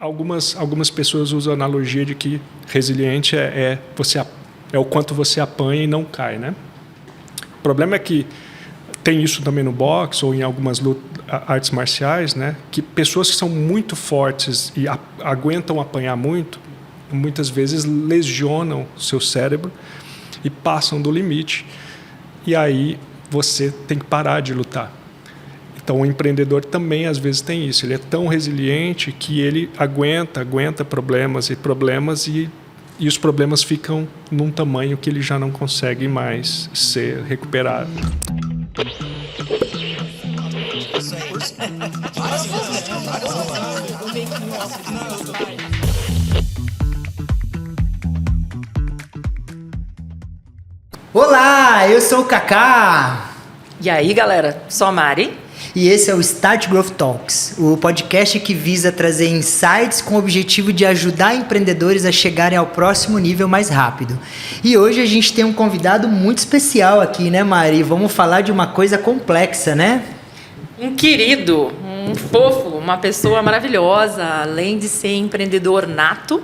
Algumas pessoas usam a analogia de que resiliente é o quanto você apanha e não cai, né? O problema é que tem isso também no boxe ou em algumas artes marciais, né? Que pessoas que são muito fortes e aguentam apanhar muito, muitas vezes lesionam seu cérebro e passam do limite. E aí você tem que parar de lutar. Então, o empreendedor também, às vezes, tem isso. Ele é tão resiliente que ele aguenta problemas e os problemas ficam num tamanho que ele já não consegue mais ser recuperado. Olá, eu sou o Kaká. E aí, galera, sou a Mari. E esse é o Start Growth Talks, o podcast que visa trazer insights com o objetivo de ajudar empreendedores a chegarem ao próximo nível mais rápido. E hoje a gente tem um convidado muito especial aqui, né, Mari? Vamos falar de uma coisa complexa, né? Um querido, um fofo, uma pessoa maravilhosa, além de ser empreendedor nato,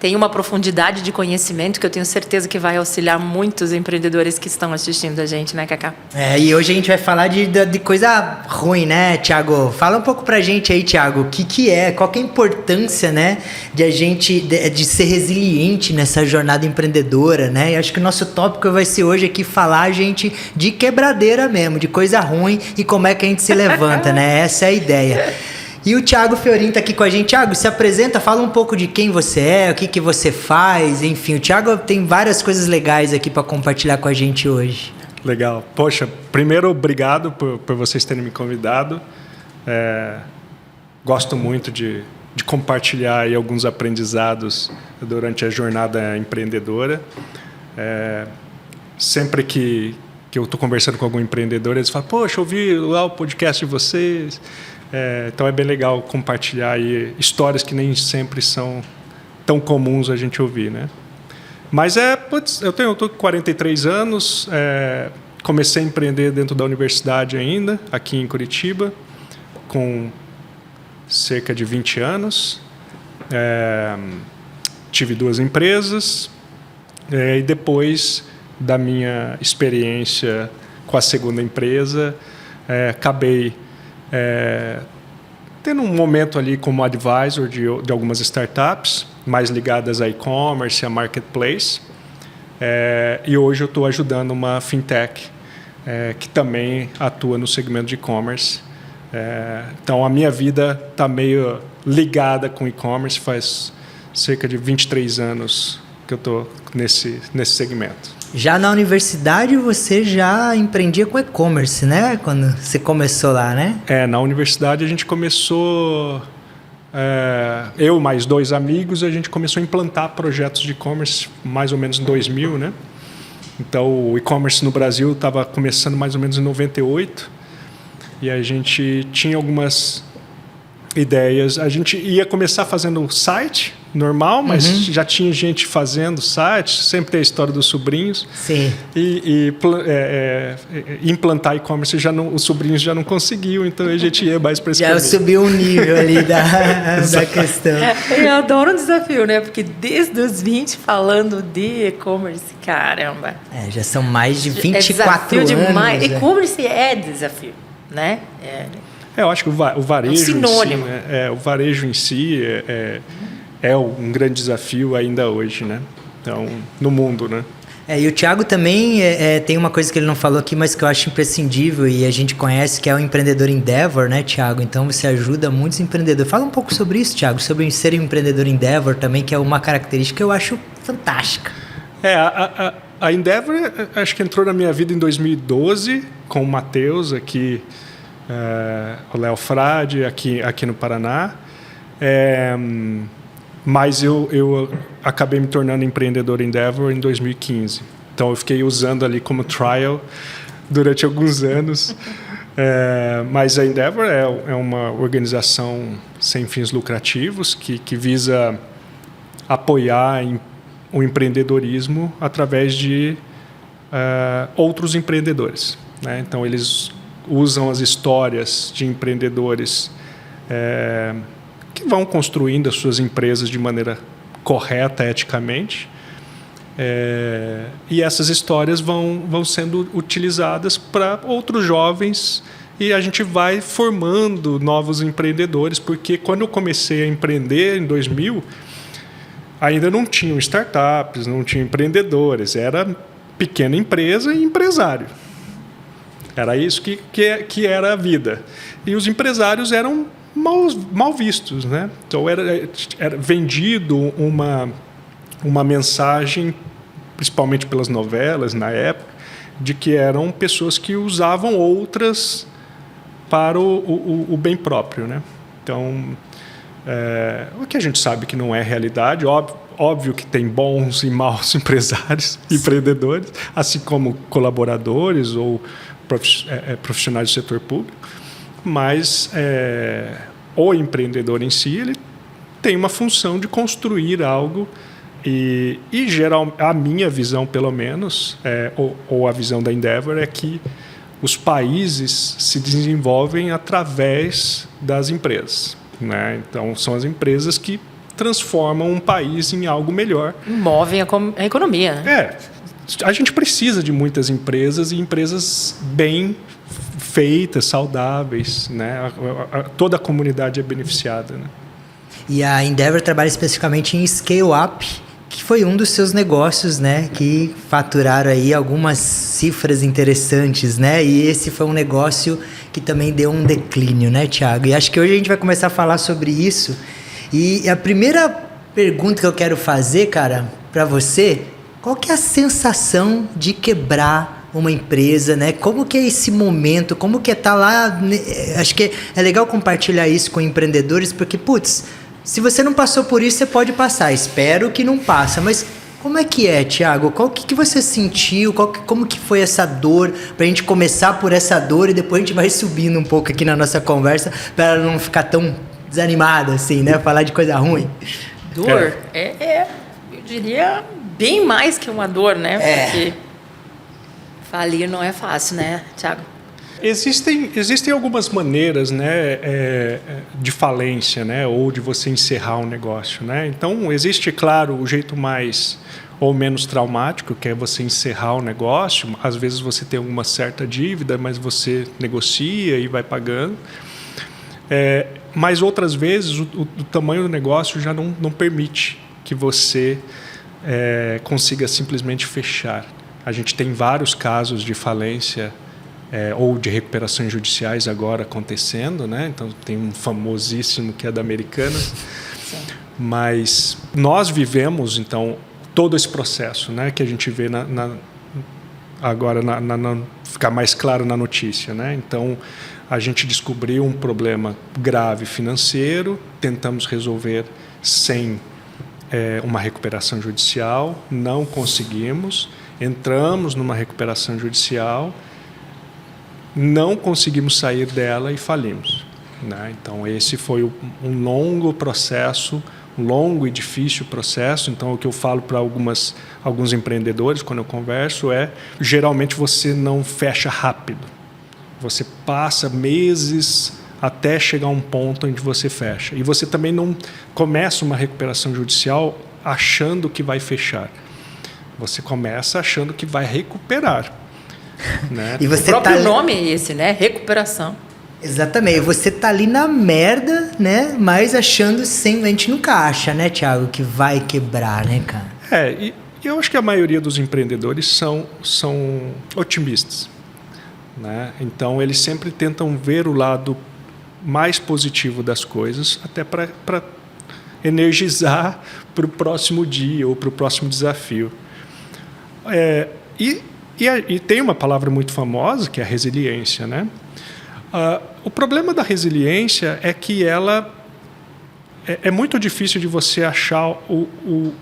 tem uma profundidade de conhecimento que eu tenho certeza que vai auxiliar muitos empreendedores que estão assistindo a gente, né, Kaká? E hoje a gente vai falar de coisa ruim, né, Thiago? Fala um pouco pra gente aí, Thiago, qual que é a importância, né, de ser resiliente nessa jornada empreendedora, né? E acho que o nosso tópico vai ser hoje aqui falar, gente, de quebradeira mesmo, de coisa ruim e como é que a gente se levanta, né? Essa é a ideia. E o Thiago Fiorin está aqui com a gente. Thiago, se apresenta, fala um pouco de quem você é, o que você faz, enfim. O Thiago tem várias coisas legais aqui para compartilhar com a gente hoje. Legal. Poxa, primeiro, obrigado por vocês terem me convidado. Gosto muito de compartilhar aí alguns aprendizados durante a jornada empreendedora. Sempre que eu estou conversando com algum empreendedor, eles falam, poxa, ouvi lá o podcast de vocês. Então é bem legal compartilhar aí histórias que nem sempre são tão comuns a gente ouvir, né? Mas eu tô com 43 anos, comecei a empreender dentro da universidade ainda, aqui em Curitiba, com cerca de 20 anos. Tive 2 empresas e depois da minha experiência com a segunda empresa, acabei tendo um momento ali como advisor de algumas startups mais ligadas a e-commerce, a marketplace, e hoje eu estou ajudando uma fintech que também atua no segmento de e-commerce. Então a minha vida está meio ligada com e-commerce, faz cerca de 23 anos que eu estou nesse segmento. Já na universidade você já empreendia com e-commerce, né? Quando você começou lá, né? Na universidade a gente começou, eu mais 2 amigos, a gente começou a implantar projetos de e-commerce mais ou menos em 2000, né? Então o e-commerce no Brasil estava começando mais ou menos em 98 e a gente tinha algumas ideias. A gente ia começar fazendo site normal, mas já tinha gente fazendo site, sempre tem a história dos sobrinhos. Sim. E implantar e-commerce, os sobrinhos já não conseguiam, então a gente ia mais para esse Já subiu um nível ali da questão. Eu adoro um desafio, né? Porque desde os 20 falando de e-commerce, caramba. Já são mais de 24 desafio anos. Demais. E-commerce é desafio, né? Eu acho que o varejo, sinônimo. em si, o varejo em si é um grande desafio ainda hoje, né? Então, no mundo, né? E o Thiago também tem uma coisa que ele não falou aqui, mas que eu acho imprescindível e a gente conhece, que é o empreendedor Endeavor, né, Thiago? Então você ajuda muitos empreendedores. Fala um pouco sobre isso, Thiago, sobre ser um empreendedor Endeavor também, que é uma característica que eu acho fantástica. A Endeavor acho que entrou na minha vida em 2012 com o Matheus aqui, o Léo Frade aqui no Paraná. Mas eu acabei me tornando empreendedor Endeavor em 2015. Então eu fiquei usando ali como trial durante alguns anos. Mas a Endeavor é uma organização sem fins lucrativos que visa apoiar o empreendedorismo através de outros empreendedores, né? Então eles usam as histórias de empreendedores que vão construindo as suas empresas de maneira correta, eticamente. E essas histórias vão sendo utilizadas para outros jovens e a gente vai formando novos empreendedores, porque quando eu comecei a empreender em 2000, ainda não tinham startups, não tinham empreendedores, era pequena empresa e empresário. Era isso que era a vida. E os empresários eram mal vistos, né? Então era vendido uma mensagem, principalmente pelas novelas na época, de que eram pessoas que usavam outras para o bem próprio, né? Então, o que a gente sabe que não é realidade, óbvio que tem bons e maus empresários, empreendedores, assim como colaboradores ou profissionais do setor público, mas o empreendedor em si ele tem uma função de construir algo e geral, a minha visão, pelo menos, ou a visão da Endeavor, é que os países se desenvolvem através das empresas, né? Então, são as empresas que transformam um país em algo melhor. Movem a economia, né? A gente precisa de muitas empresas e empresas bem feitas, saudáveis, né? Toda a comunidade é beneficiada, né? E a Endeavor trabalha especificamente em scale-up, que foi um dos seus negócios, né, que faturaram aí algumas cifras interessantes, né? E esse foi um negócio que também deu um declínio, né, Thiago? E acho que hoje a gente vai começar a falar sobre isso. E a primeira pergunta que eu quero fazer, cara, para você, qual que é a sensação de quebrar uma empresa, né? Como que é esse momento? Como que é estar lá? Acho que é legal compartilhar isso com empreendedores, porque, putz, se você não passou por isso, você pode passar. Espero que não passa, mas como é que é, Thiago? O que você sentiu? Como que foi essa dor? Pra gente começar por essa dor e depois a gente vai subindo um pouco aqui na nossa conversa para ela não ficar tão desanimada, assim, né? Falar de coisa ruim. Dor eu diria, bem mais que uma dor, né? Porque falir não é fácil, né, Thiago? Existem algumas maneiras, né, de falência, né, ou de você encerrar um negócio, né? Então, existe, claro, o jeito mais ou menos traumático, que é você encerrar o negócio. Às vezes você tem alguma certa dívida, mas você negocia e vai pagando. Mas outras vezes o tamanho do negócio já não permite que você consiga simplesmente fechar. A gente tem vários casos de falência ou de recuperações judiciais agora acontecendo, né? Então tem um famosíssimo que é da Americanas. Sim. Mas nós vivemos então todo esse processo, né? Que a gente vê agora ficar mais claro na notícia, né? Então a gente descobriu um problema grave financeiro, tentamos resolver sem uma recuperação judicial, não conseguimos, entramos numa recuperação judicial, não conseguimos sair dela e falimos, né? Então esse foi um longo processo, um longo e difícil processo. Então o que eu falo para alguns empreendedores quando eu converso geralmente você não fecha rápido, você passa meses até chegar a um ponto onde você fecha, e você também não começa uma recuperação judicial achando que vai fechar, você começa achando que vai recuperar. Né? E você o próprio nome é esse, né? Recuperação. Exatamente. Você tá ali na merda, né? Mas achando sem... A gente nunca acha, né, Thiago, que vai quebrar, né, cara? E eu acho que a maioria dos empreendedores são otimistas, né? Então, eles sempre tentam ver o lado mais positivo das coisas, até para energizar para o próximo dia ou para o próximo desafio. E tem uma palavra muito famosa, que é a resiliência, né? O problema da resiliência é que ela é muito difícil de você achar o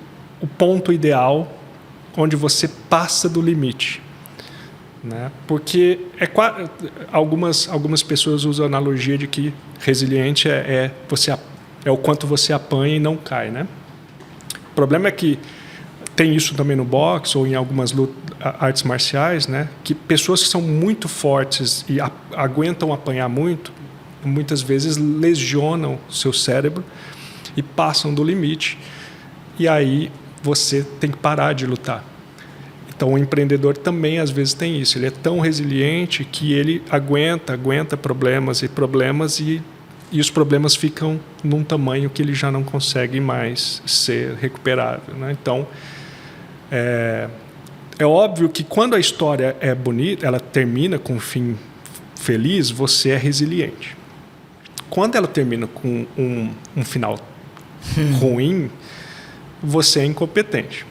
ponto ideal onde você passa do limite, né? Porque algumas pessoas usam a analogia de que resiliente é o quanto você apanha e não cai, né? O problema é que tem isso também no boxe ou em algumas artes marciais, né? Que pessoas que são muito fortes e aguentam apanhar muito, muitas vezes lesionam o seu cérebro e passam do limite. E aí você tem que parar de lutar. Então, o empreendedor também, às vezes, tem isso. Ele é tão resiliente que ele aguenta problemas e os problemas ficam num tamanho que ele já não consegue mais ser recuperável, né? Então, é óbvio que quando a história é bonita, ela termina com um fim feliz, você é resiliente. Quando ela termina com um final ruim, você é incompetente,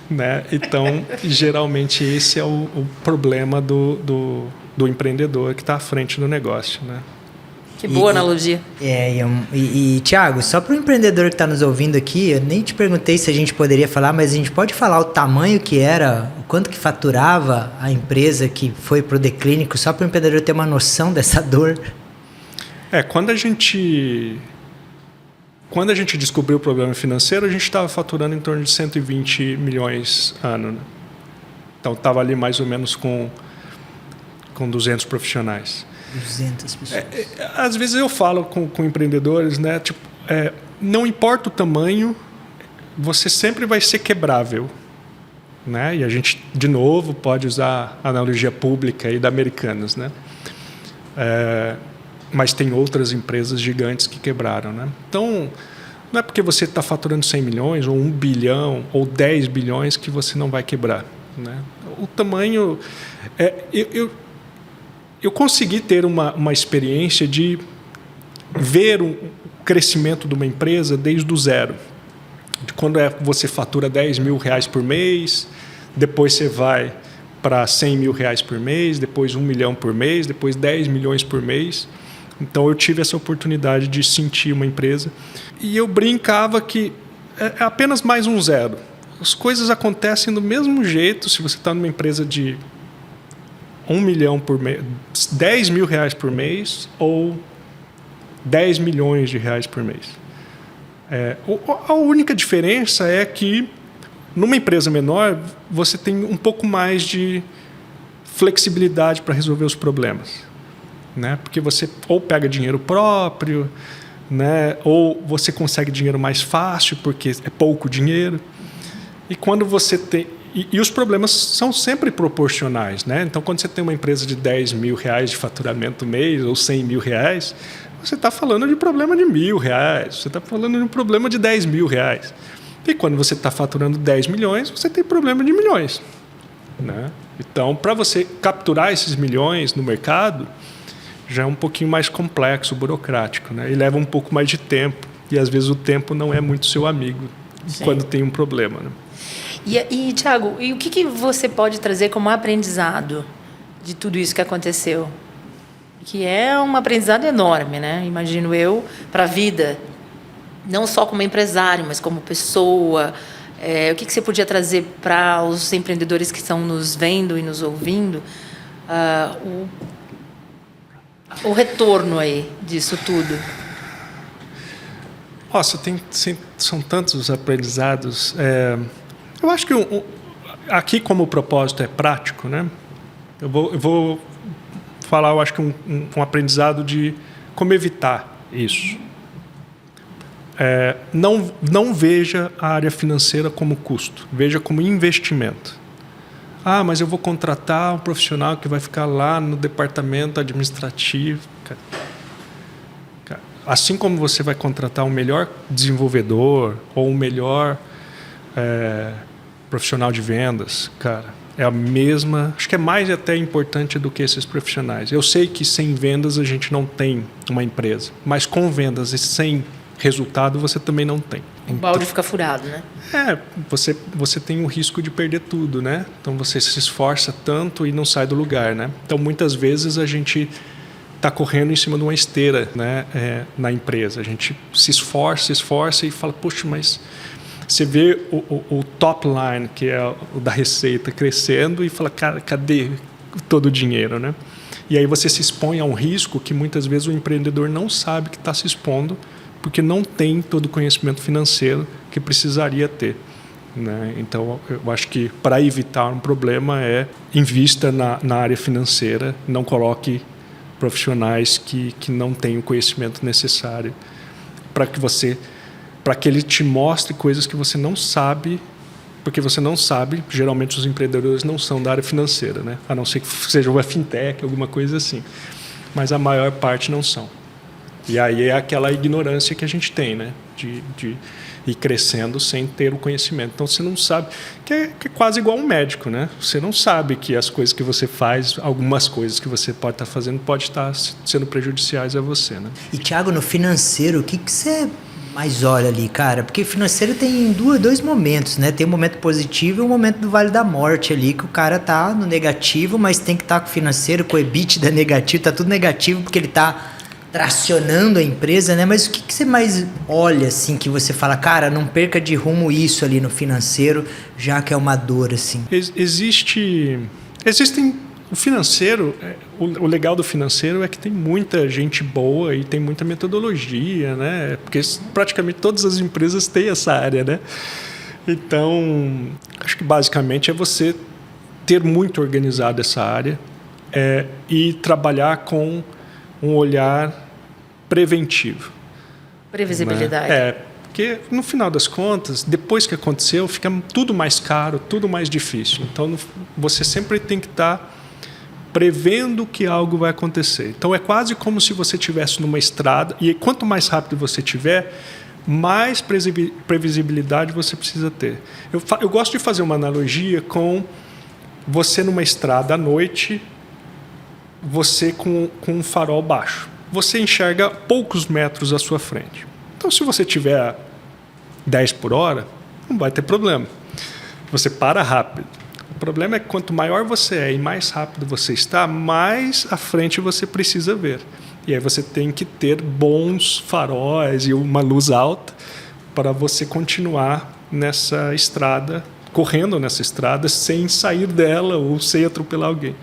né? Então, geralmente, esse é o problema do empreendedor que está à frente do negócio, né? Que boa analogia. Thiago, só para o empreendedor que está nos ouvindo aqui, eu nem te perguntei se a gente poderia falar, mas a gente pode falar o tamanho que era, o quanto que faturava a empresa que foi para o declínio, só para o empreendedor ter uma noção dessa dor? Quando a gente descobriu o problema financeiro, a gente estava faturando em torno de 120 milhões ano, né? Então, estava ali mais ou menos com 200 profissionais. 200 pessoas. Às vezes eu falo com empreendedores, né? Tipo, não importa o tamanho, você sempre vai ser quebrável, né? E a gente, de novo, pode usar a analogia pública aí da Americanas, né? Mas tem outras empresas gigantes que quebraram, né? Então, não é porque você está faturando 100 milhões, ou 1 bilhão, ou 10 bilhões que você não vai quebrar, né? O tamanho... Eu consegui ter uma experiência de ver o crescimento de uma empresa desde o zero. De quando você fatura 10 mil reais por mês, depois você vai para 100 mil reais por mês, depois 1 milhão por mês, depois 10 milhões por mês. Então, eu tive essa oportunidade de sentir uma empresa. E eu brincava que é apenas mais um zero. As coisas acontecem do mesmo jeito se você está numa empresa de 1 milhão por mês, 10 mil reais por mês ou 10 milhões de reais por mês. A única diferença é que, numa empresa menor, você tem um pouco mais de flexibilidade para resolver os problemas, né? Porque você ou pega dinheiro próprio, né? Ou você consegue dinheiro mais fácil, porque é pouco dinheiro. E quando você tem... E os problemas são sempre proporcionais, né? Então, quando você tem uma empresa de 10 mil reais de faturamento mês ou 100 mil reais, você está falando de problema de R$1.000, você está falando de um problema de 10 mil reais. E quando você está faturando 10 milhões, você tem problema de milhões, né? Então, para você capturar esses milhões no mercado, já é um pouquinho mais complexo, burocrático, né? E leva um pouco mais de tempo. E, às vezes, o tempo não é muito seu amigo. Sim. Quando tem um problema, né? E Thiago, o que você pode trazer como aprendizado de tudo isso que aconteceu? Que é um aprendizado enorme, né? Imagino eu, para a vida, não só como empresário, mas como pessoa. O que você podia trazer para os empreendedores que estão nos vendo e nos ouvindo? O retorno aí disso tudo. Nossa, são tantos os aprendizados. Eu acho que aqui, como o propósito é prático, né? Eu vou falar, eu acho que um aprendizado de como evitar isso. Não veja a área financeira como custo, veja como investimento. Mas eu vou contratar um profissional que vai ficar lá no departamento administrativo. Assim como você vai contratar um melhor desenvolvedor ou um melhor profissional de vendas, cara, é a mesma, acho que é mais até importante do que esses profissionais. Eu sei que sem vendas a gente não tem uma empresa, mas com vendas e sem resultado você também não tem. O balde fica furado, né? Você tem o risco de perder tudo, né? Então você se esforça tanto e não sai do lugar, né? Então muitas vezes a gente está correndo em cima de uma esteira, né? Na empresa. A gente se esforça e fala, poxa, mas você vê o top line, que é o da receita, crescendo e fala, cara, cadê todo o dinheiro, né? E aí você se expõe a um risco que muitas vezes o empreendedor não sabe que está se expondo, porque não tem todo o conhecimento financeiro que precisaria ter, né? Então, eu acho que para evitar um problema invista na área financeira, não coloque profissionais que não têm o conhecimento necessário para que ele te mostre coisas que você não sabe, porque você não sabe. Geralmente os empreendedores não são da área financeira, né? A não ser que seja uma fintech, alguma coisa assim. Mas a maior parte não são. E aí é aquela ignorância que a gente tem, né? De ir crescendo sem ter o conhecimento. Então você não sabe, que é quase igual um médico, né? Você não sabe que as coisas que você faz, algumas coisas que você pode estar fazendo, pode estar sendo prejudiciais a você, né? E Thiago, no financeiro, o que você mais olha ali, cara? Porque financeiro tem dois momentos, né? Tem um momento positivo e um momento do Vale da Morte ali, que o cara tá no negativo, mas tem que estar com o financeiro, com o EBITDA negativo, tá tudo negativo porque ele tá tracionando a empresa, né? Mas o que você mais olha, assim, que você fala, cara, não perca de rumo isso ali no financeiro, já que é uma dor, assim? Existem... O financeiro, o legal do financeiro é que tem muita gente boa e tem muita metodologia, né? Porque praticamente todas as empresas têm essa área, né? Então, acho que basicamente é você ter muito organizado essa área e trabalhar com um olhar preventivo. Previsibilidade. Né? Porque, no final das contas, depois que aconteceu, fica tudo mais caro, tudo mais difícil. Então, você sempre tem que estar prevendo que algo vai acontecer. Então, é quase como se você estivesse numa estrada, e quanto mais rápido você tiver, mais previsibilidade você precisa ter. Eu gosto de fazer uma analogia com você numa estrada à noite, você com um farol baixo. Você enxerga poucos metros à sua frente. Então, se você tiver 10 por hora, não vai ter problema. Você para rápido. O problema é que quanto maior você é e mais rápido você está, mais à frente você precisa ver. E aí você tem que ter bons faróis e uma luz alta para você continuar nessa estrada, correndo nessa estrada, sem sair dela ou sem atropelar alguém.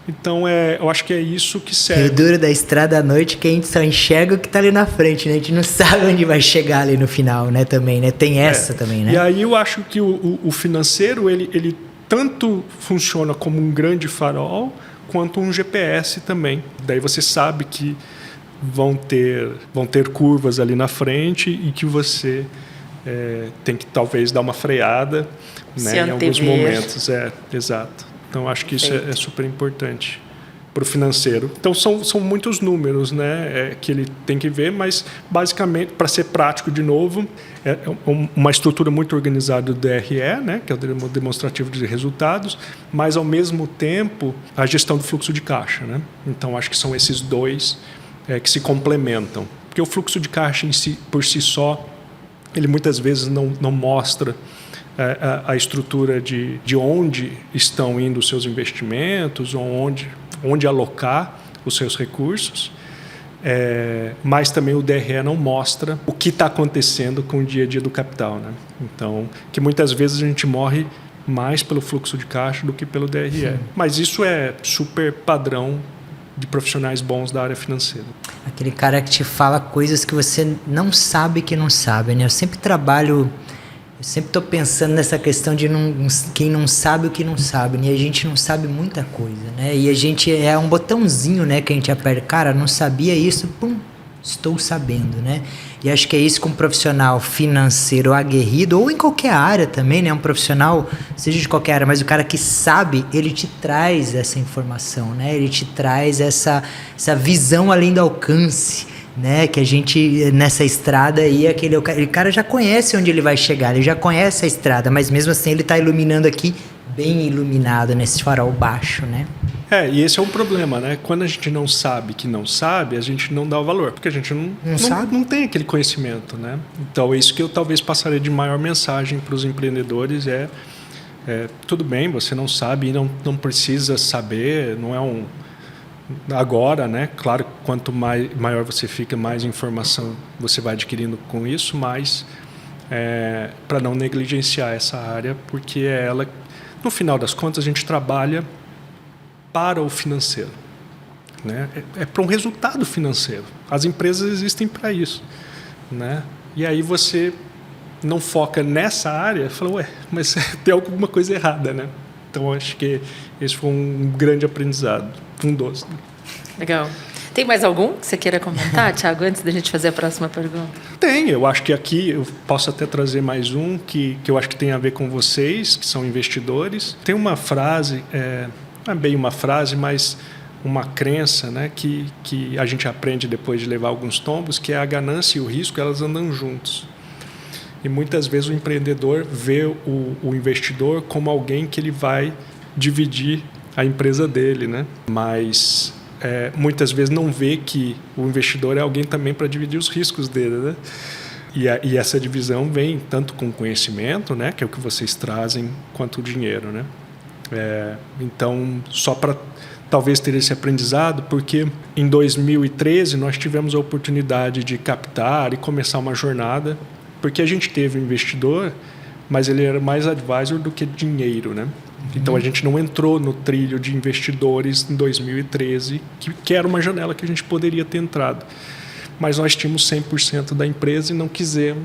Então, eu acho que é isso que serve. O duro da estrada à noite que a gente só enxerga o que está ali na frente, né? A gente não sabe onde vai chegar ali no final, né? Também, né? Tem essa também, né? E aí eu acho que o financeiro, ele tanto funciona como um grande farol, quanto um GPS também. Daí você sabe que vão ter curvas ali na frente e que você tem que talvez dar uma freada, né, em alguns momentos. Exato. Então, acho que isso é super importante para o financeiro. Então, são muitos números, né, que ele tem que ver, mas, basicamente, para ser prático de novo, é uma estrutura muito organizada do DRE, né, que é o demonstrativo de resultados, mas, ao mesmo tempo, a gestão do fluxo de caixa. Né? Então, acho que são esses dois que se complementam. Porque o fluxo de caixa, por si só, ele muitas vezes não mostra a estrutura de onde estão indo os seus investimentos, ou onde alocar os seus recursos, mas também o DRE não mostra o que está acontecendo com o dia a dia do capital. Né? Então, que muitas vezes a gente morre mais pelo fluxo de caixa do que pelo DRE. Sim. Mas isso é super padrão de profissionais bons da área financeira. Aquele cara que te fala coisas que você não sabe que não sabe, né? Eu sempre estou pensando nessa questão de quem não sabe o que não sabe, né? E a gente não sabe muita coisa, né? E a gente é um botãozinho, né, que a gente aperta. Cara, não sabia isso, pum, estou sabendo, né? E acho que é isso com um profissional financeiro aguerrido, ou em qualquer área também, né? Um profissional, seja de qualquer área, mas o cara que sabe, ele te traz essa informação, né? Ele te traz essa visão além do alcance, né? Que a gente, nessa estrada aí, aquele cara já conhece onde ele vai chegar, ele já conhece a estrada, mas mesmo assim ele está iluminando aqui, bem iluminado, nesse farol baixo, né? E esse é um problema, né? Quando a gente não sabe que não sabe, a gente não dá o valor, porque a gente não tem aquele conhecimento, né? Então, isso que eu talvez passaria de maior mensagem para os empreendedores tudo bem, você não sabe e não precisa saber, não é agora, né? Claro, quanto maior você fica, mais informação você vai adquirindo com isso, mas para não negligenciar essa área, porque ela, no final das contas, a gente trabalha para o financeiro, né? Para um resultado financeiro. As empresas existem para isso, né? E aí você não foca nessa área e fala, mas tem alguma coisa errada, né? Então, acho que esse foi um grande aprendizado, um dos. Legal. Tem mais algum que você queira comentar, Thiago, antes da gente fazer a próxima pergunta? Tem, eu acho que aqui eu posso até trazer mais um que eu acho que tem a ver com vocês, que são investidores. Tem uma frase, não é bem uma frase, mas uma crença, né, que a gente aprende depois de levar alguns tombos, que é a ganância e o risco, elas andam juntos. E muitas vezes o empreendedor vê o investidor como alguém que ele vai dividir a empresa dele, né? Mas muitas vezes não vê que o investidor é alguém também para dividir os riscos dele, né? E essa divisão vem tanto com conhecimento, né, que é o que vocês trazem, quanto o dinheiro, né? Então, só para talvez ter esse aprendizado, porque em 2013 nós tivemos a oportunidade de captar e começar uma jornada, porque a gente teve um investidor, mas ele era mais advisor do que dinheiro, né? Então a gente não entrou no trilho de investidores em 2013, que era uma janela que a gente poderia ter entrado. Mas nós tínhamos 100% da empresa e não quisemos,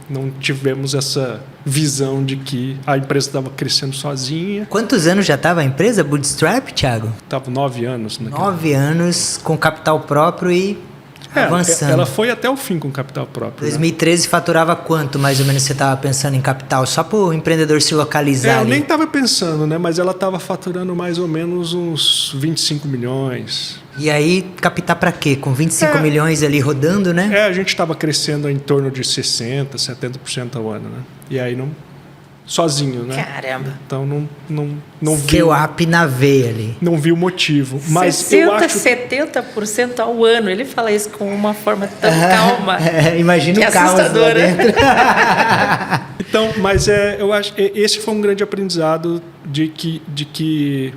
não tivemos essa visão de que a empresa estava crescendo sozinha. Quantos anos já estava a empresa Bootstrap, Thiago? Estava 9 anos. 9 anos com capital próprio e avançando. Ela foi até o fim com capital próprio. 2013 faturava quanto, mais ou menos, você estava pensando em capital? Só para o empreendedor se localizar eu ali. nem estava pensando, né? Mas ela estava faturando mais ou menos uns 25 milhões. E aí, captar para quê? Com 25 milhões ali rodando, né? A gente estava crescendo em torno de 60%, 70% ao ano, né? E aí não... Sozinho, né? Caramba. Então não vi... Scale up na veia ali. Não vi o motivo. Mas 60%, eu acho... 70% ao ano. Ele fala isso com uma forma tão calma. Imagina o caos lá dentro. Então, mas eu acho esse foi um grande aprendizado de que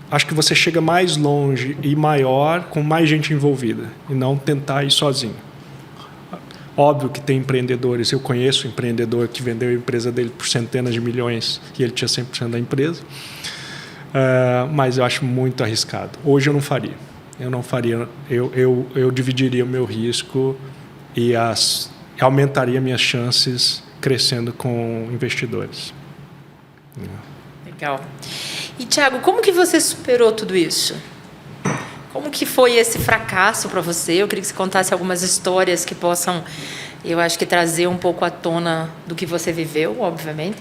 acho que você chega mais longe e maior com mais gente envolvida e não tentar ir sozinho. Óbvio que tem empreendedores, eu conheço um empreendedor que vendeu a empresa dele por centenas de milhões e ele tinha 100% da empresa, mas eu acho muito arriscado. Hoje eu não faria. Eu dividiria o meu risco e aumentaria minhas chances crescendo com investidores. Legal. E, Thiago, como que você superou tudo isso? Como que foi esse fracasso para você? Eu queria que você contasse algumas histórias que possam, eu acho que trazer um pouco à tona do que você viveu, obviamente,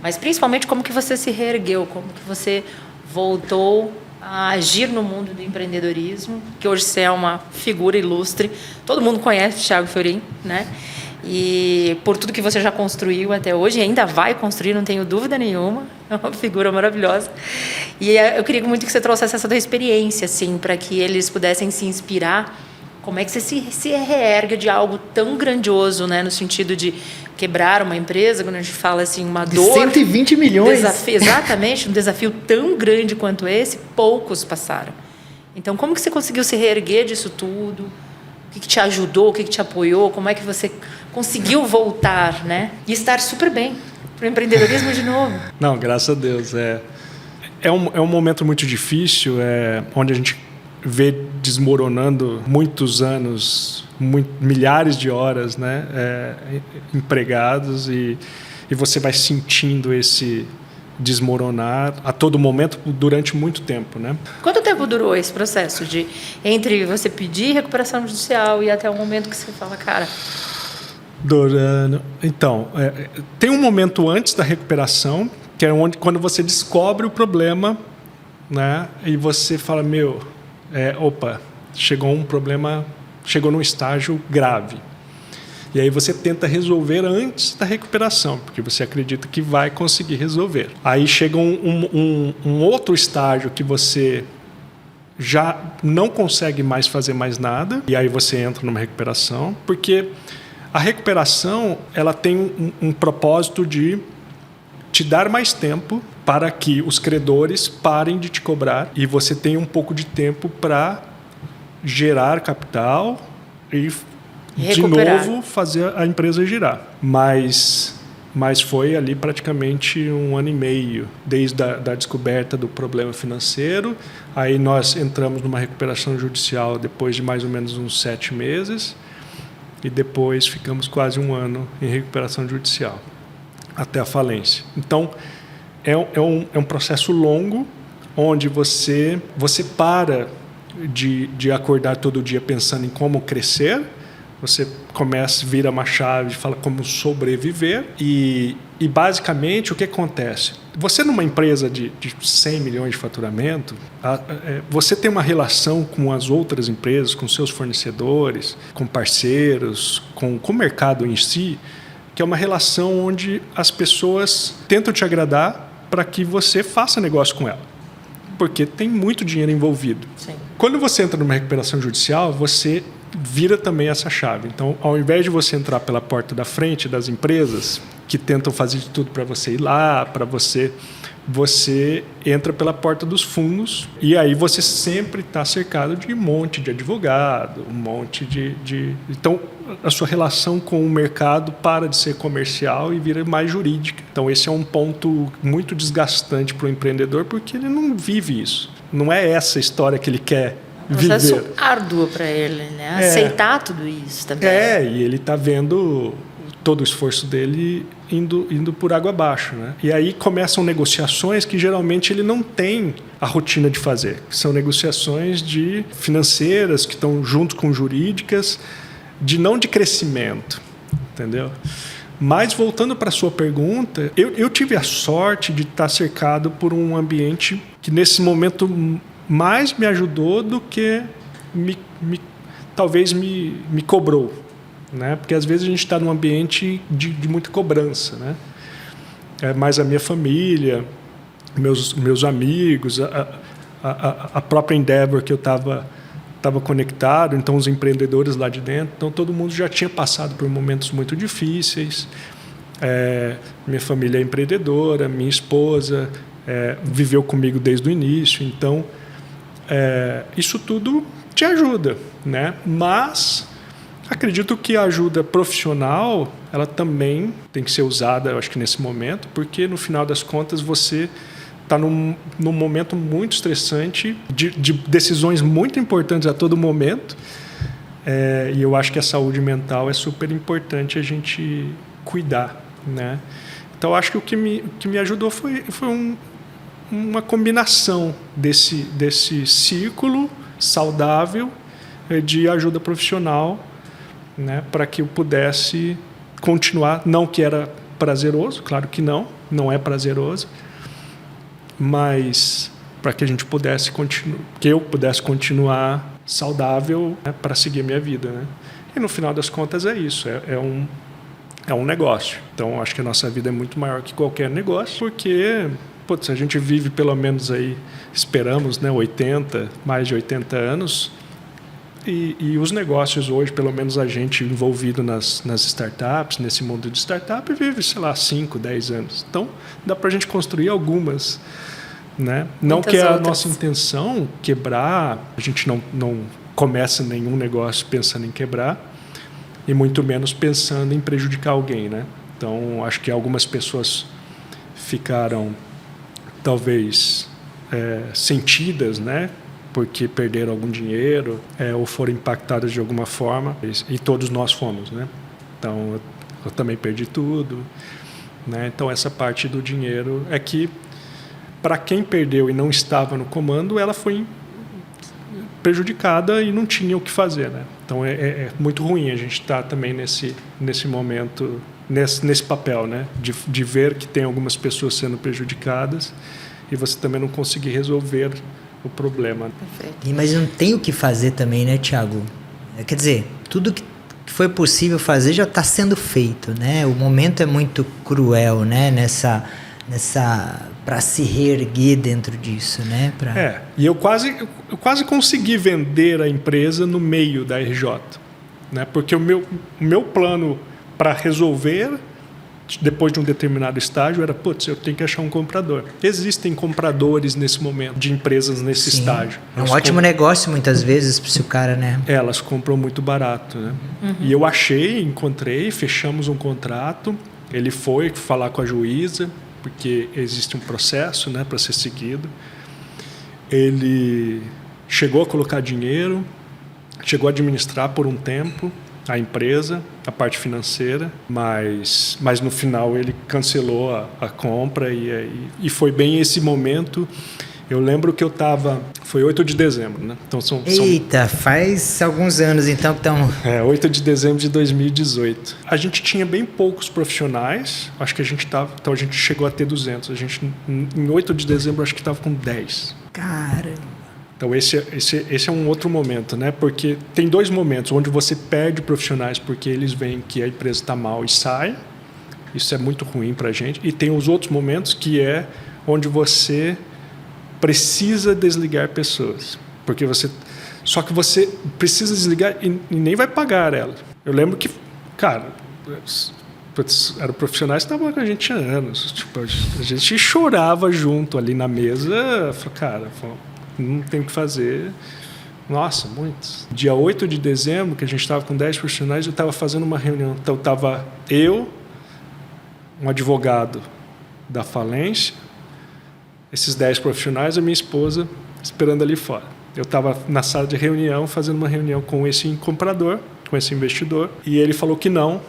mas principalmente como que você se reergueu, como que você voltou a agir no mundo do empreendedorismo, que hoje você é uma figura ilustre, todo mundo conhece o Thiago Fiorin, né? E por tudo que você já construiu até hoje, e ainda vai construir, não tenho dúvida nenhuma, é uma figura maravilhosa. E eu queria muito que você trouxesse essa tua experiência, assim, para que eles pudessem se inspirar. Como é que você se reergue de algo tão grandioso, né? No sentido de quebrar uma empresa, quando a gente fala assim, uma dor... 120 milhões. Exatamente, um desafio tão grande quanto esse, poucos passaram. Então, como que você conseguiu se reerguer disso tudo? O que te ajudou, o que te apoiou, como é que você conseguiu voltar, né? E estar super bem para o empreendedorismo de novo. Não, graças a Deus. É um momento muito difícil, onde a gente vê desmoronando muitos anos, milhares de horas, né? Empregados e você vai sentindo esse desmoronar a todo momento durante muito tempo, né? Quanto tempo durou esse processo entre você pedir recuperação judicial e até o momento que você fala, cara... Então, tem um momento antes da recuperação, que é quando você descobre o problema, né? E você fala, chegou um problema, chegou num estágio grave. E aí você tenta resolver antes da recuperação, porque você acredita que vai conseguir resolver. Aí chega um outro estágio que você já não consegue mais fazer mais nada, e aí você entra numa recuperação, porque a recuperação ela tem um propósito de te dar mais tempo para que os credores parem de te cobrar e você tenha um pouco de tempo para gerar capital e recuperar. De novo fazer a empresa girar. Mas foi ali praticamente 1 ano e meio, desde a descoberta do problema financeiro. Aí nós entramos numa recuperação judicial depois de mais ou menos uns 7 meses e depois ficamos quase 1 ano em recuperação judicial, até a falência. Então, é um processo longo, onde você para de acordar todo dia pensando em como crescer. Você vira uma chave e fala como sobreviver. E basicamente, o que acontece? Você, numa empresa de 100 milhões de faturamento, você tem uma relação com as outras empresas, com seus fornecedores, com parceiros, com o mercado em si, que é uma relação onde as pessoas tentam te agradar para que você faça negócio com ela. Porque tem muito dinheiro envolvido. Sim. Quando você entra numa recuperação judicial, você vira também essa chave. Então, ao invés de você entrar pela porta da frente das empresas, que tentam fazer de tudo para você ir lá, você entra pela porta dos fundos, e aí você sempre está cercado de um monte de advogado, um monte de... Então, a sua relação com o mercado para de ser comercial e vira mais jurídica. Então, esse é um ponto muito desgastante para o empreendedor, porque ele não vive isso. Não é essa história que ele quer viver. É um processo árduo para ele, né? Aceitar tudo isso também. E ele está vendo todo o esforço dele indo por água abaixo, né? E aí começam negociações que geralmente ele não tem a rotina de fazer. São negociações financeiras que estão junto com jurídicas, não de crescimento, entendeu? Mas voltando para a sua pergunta, eu tive a sorte de estar cercado por um ambiente que nesse momento mais me ajudou do que talvez me cobrou, né? Porque às vezes a gente está num ambiente de muita cobrança, né? Mas a minha família, meus amigos, a própria Endeavor que eu estava conectado, então os empreendedores lá de dentro, então todo mundo já tinha passado por momentos muito difíceis. Minha família é empreendedora, minha esposa viveu comigo desde o início, então isso tudo te ajuda, né? Mas acredito que a ajuda profissional ela também tem que ser usada, eu acho que nesse momento, porque no final das contas você está num momento muito estressante, de decisões muito importantes a todo momento, e eu acho que a saúde mental é super importante a gente cuidar, né? Então, eu acho que o que me ajudou foi uma combinação desse círculo saudável de ajuda profissional, né, para que eu pudesse continuar, não que era prazeroso, claro que não é prazeroso, mas para que a gente pudesse que eu pudesse continuar saudável, né, para seguir minha vida, né? E no final das contas é isso, é um negócio. Então acho que a nossa vida é muito maior que qualquer negócio, porque a gente vive pelo menos aí, esperamos, né, mais de 80 anos, e os negócios hoje, pelo menos a gente envolvido nas startups, nesse mundo de startup, vive, 5, 10 anos. Então, dá para a gente construir algumas, né? Não que é a nossa intenção quebrar, a gente não começa nenhum negócio pensando em quebrar, e muito menos pensando em prejudicar alguém, né? Então, acho que algumas pessoas ficaram, talvez, sentidas, né? Porque perderam algum dinheiro ou foram impactadas de alguma forma, e todos nós fomos, né? Então, eu também perdi tudo, né? Então, essa parte do dinheiro é que, para quem perdeu e não estava no comando, ela foi prejudicada e não tinha o que fazer, né? Então, é muito ruim a gente estar também nesse momento, nesse papel, né? De ver que tem algumas pessoas sendo prejudicadas e você também não conseguir resolver o problema. Perfeito. Mas não tem o que fazer também, né, Thiago? Quer dizer, tudo que foi possível fazer já está sendo feito, né? O momento é muito cruel, né? Para se reerguer dentro disso, né? E eu quase consegui vender a empresa no meio da RJ, né? Porque o meu plano para resolver depois de um determinado estágio era, eu tenho que achar um comprador. Existem compradores nesse momento de empresas nesse estágio. É um ótimo negócio muitas vezes para o cara, né? Elas compram muito barato, né? Uhum. E eu encontrei, fechamos um contrato. Ele foi falar com a juíza, porque existe um processo, né, para ser seguido. Ele chegou a colocar dinheiro, chegou a administrar por um tempo a empresa, a parte financeira, mas no final ele cancelou a compra e foi bem esse momento Eu lembro que foi 8 de dezembro, né? Então Eita, faz alguns anos então que estão... 8 de dezembro de 2018. A gente tinha bem poucos profissionais, acho que então a gente chegou a ter 200. A gente, em 8 de dezembro, acho que estava com 10. Caramba. Então esse é um outro momento, né? Porque tem 2 momentos onde você perde profissionais porque eles veem que a empresa está mal e sai. Isso é muito ruim para a gente. E tem os outros momentos que é onde você precisa desligar pessoas, porque só que você precisa desligar e nem vai pagar ela. Eu lembro que, cara, eram profissionais que estavam com a gente há anos, tipo, a gente chorava junto ali na mesa, cara, não tem o que fazer. Nossa, muitos. Dia 8 de dezembro, que a gente estava com 10 profissionais, eu estava fazendo uma reunião. Então estava eu, um advogado da falência, esses 10 profissionais, a minha esposa esperando ali fora. Eu estava na sala de reunião, fazendo uma reunião com esse comprador, com esse investidor, e ele falou que não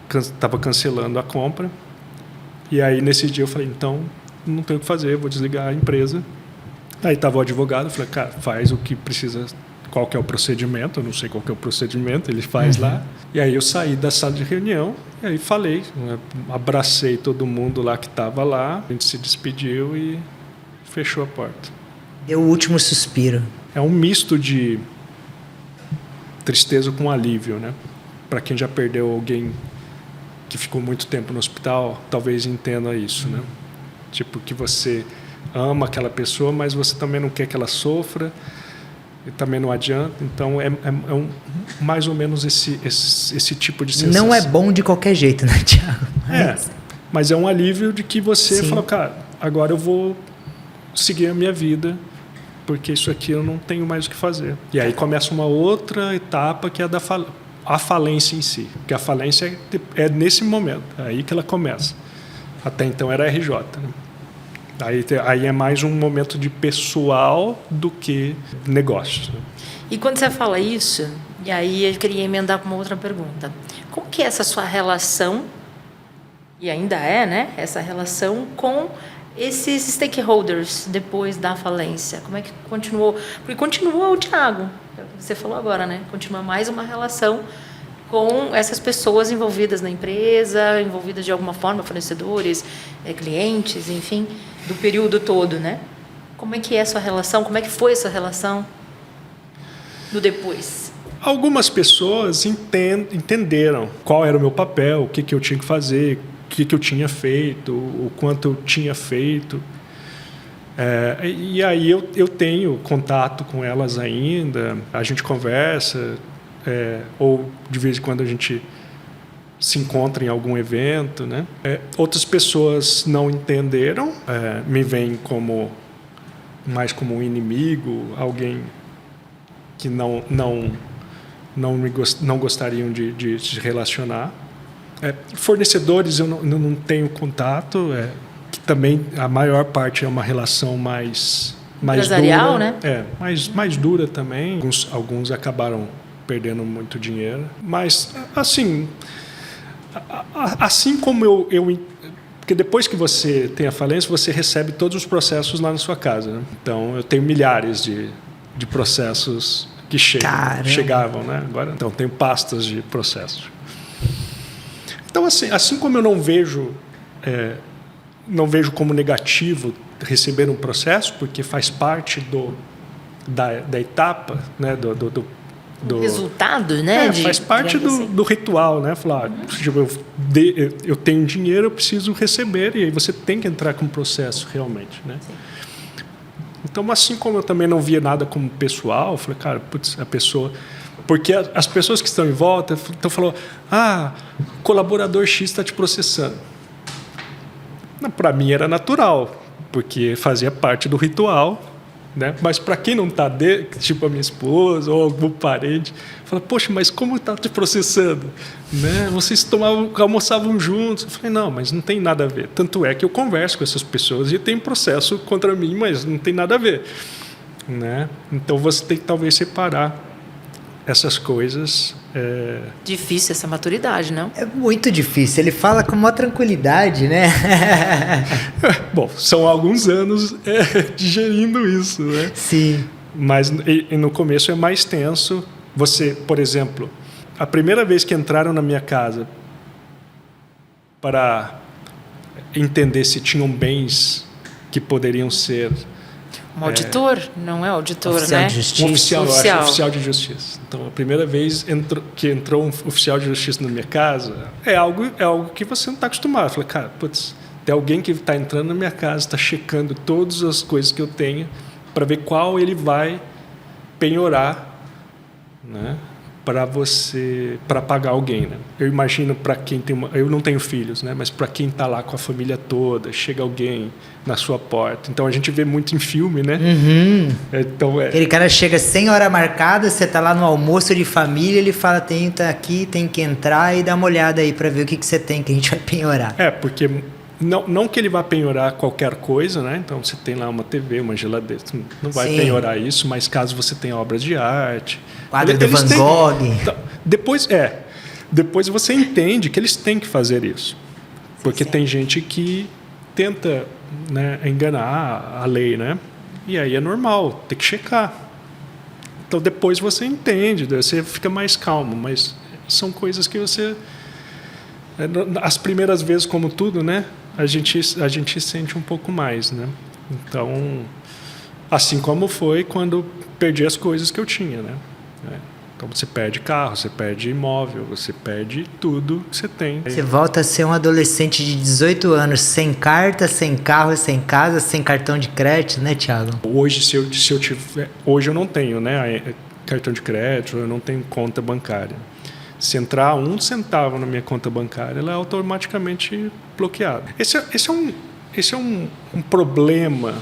estava cancelando a compra. E aí, nesse dia, eu falei, então, não tenho o que fazer, vou desligar a empresa. Aí estava o advogado, eu falei, cara, faz o que precisa, qual que é o procedimento, eu não sei qual que é o procedimento, ele faz lá. E aí eu saí da sala de reunião, e aí falei, abracei todo mundo lá que estava lá, a gente se despediu e fechou a porta. Deu o último suspiro. É um misto de tristeza com alívio, né? Para quem já perdeu alguém que ficou muito tempo no hospital, talvez entenda isso, né? Tipo, que você ama aquela pessoa, mas você também não quer que ela sofra, e também não adianta. Então, mais ou menos esse tipo de sensação. Não é bom de qualquer jeito, né, Thiago? Mas é um alívio de que você Sim. fala, cara, agora eu vou seguir a minha vida, porque isso aqui eu não tenho mais o que fazer. E aí começa uma outra etapa, que é a falência em si. Porque a falência é nesse momento, é aí que ela começa. Até então era RJ, né? Aí é mais um momento de pessoal do que negócio. E quando você fala isso, e aí eu queria emendar com uma outra pergunta. Como que é essa sua relação, e ainda é, né? Essa relação com esses stakeholders depois da falência? Como é que continuou? Porque continua o Thiago, é o que você falou agora, né? Continua mais uma relação com essas pessoas envolvidas na empresa, envolvidas de alguma forma, fornecedores, clientes, enfim, do período todo, né? Como é que é a sua relação? Como é que foi essa relação do depois? Algumas pessoas entenderam qual era o meu papel, o que eu tinha que fazer, o que eu tinha feito, o quanto eu tinha feito. E aí eu tenho contato com elas ainda, a gente conversa, ou de vez em quando a gente se encontra em algum evento, né? Outras pessoas não entenderam, me veem mais como um inimigo, alguém que não gostariam de se relacionar. Fornecedores eu não tenho contato, que também a maior parte é uma relação mais empresarial, dura, né? mais dura também. Alguns acabaram perdendo muito dinheiro, mas assim como eu porque depois que você tem a falência, você recebe todos os processos lá na sua casa, né? Então eu tenho milhares de processos que chegavam, né? Agora então tenho pastas de processos. Então assim como eu não vejo como negativo receber um processo, porque faz parte da etapa, né? Do resultado, né? Faz parte do ritual, né? Falar, eu tenho dinheiro, eu preciso receber, e aí você tem que entrar com o processo realmente, né? Sim. Então, assim como eu também não via nada como pessoal, eu falei, cara, putz, a pessoa... Porque as pessoas que estão em volta falou, colaborador X está te processando. Para mim era natural, porque fazia parte do ritual, né? Mas para quem não está, tipo a minha esposa ou algum parente, fala, poxa, mas como está te processando? Né? Vocês almoçavam juntos. Eu falei, não, mas não tem nada a ver. Tanto é que eu converso com essas pessoas e tem processo contra mim, mas não tem nada a ver. Né? Então você tem que talvez separar essas coisas. Difícil essa maturidade, não? É muito difícil. Ele fala com uma tranquilidade, né? Bom, são alguns anos digerindo isso, né? Sim. Mas no começo é mais tenso. Você, por exemplo, a primeira vez que entraram na minha casa para entender se tinham bens que poderiam ser... Um auditor? Não é auditor, Oficial né? de justiça. Um oficial, eu Oficial. acho, oficial de justiça. Então, a primeira vez que entrou um oficial de justiça na minha casa, é algo que você não está acostumado. Eu falei, cara, putz, tem alguém que está entrando na minha casa, está checando todas as coisas que eu tenho para ver qual ele vai penhorar, né? Para pagar alguém, né? Eu imagino para quem tem eu não tenho filhos, né? Mas para quem está lá com a família toda, chega alguém na sua porta. Então a gente vê muito em filme, né? Uhum. Então Aquele cara chega sem hora marcada, você tá lá no almoço de família, ele fala, tá aqui, tem que entrar e dar uma olhada aí para ver o que você tem que a gente vai penhorar. Porque não que ele vá penhorar qualquer coisa, né? Então você tem lá uma TV, uma geladeira, não vai Sim. penhorar isso, mas caso você tenha obras de arte, Quadro do Van têm- Gogh. Então, depois você entende que eles têm que fazer isso, porque Sim. tem gente que tenta, né, enganar a lei, né? E aí é normal, tem que checar. Então depois você entende, você fica mais calmo, mas são coisas que você as primeiras vezes, como tudo, né? A gente sente um pouco mais, né? Então, assim como foi quando perdi as coisas que eu tinha, né? Então você perde carro, você perde imóvel, você perde tudo que você tem. Você volta a ser um adolescente de 18 anos, sem carta, sem carro, sem casa, sem cartão de crédito, né, Thiago? Hoje, se eu tiver, hoje eu não tenho, né, cartão de crédito, eu não tenho conta bancária. Se entrar 1 centavo na minha conta bancária, ela é automaticamente bloqueada. Esse é um problema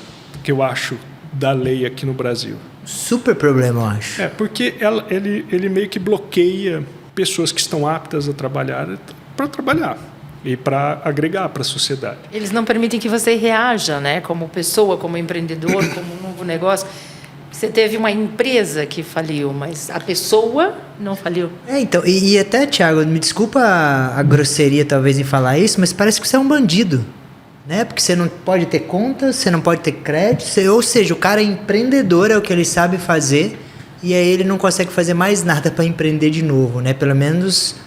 que eu acho da lei aqui no Brasil. Super problema, eu acho. Porque ele meio que bloqueia pessoas que estão aptas a trabalhar para trabalhar e para agregar para a sociedade. Eles não permitem que você reaja, né? Como pessoa, como empreendedor, como um novo negócio. Você teve uma empresa que faliu, mas a pessoa não faliu. Então, e até, Thiago, me desculpa a grosseria talvez em falar isso, mas parece que você é um bandido, né? Porque você não pode ter conta, você não pode ter crédito, ou seja, o cara é empreendedor, é o que ele sabe fazer, e aí ele não consegue fazer mais nada para empreender de novo, né? Pelo menos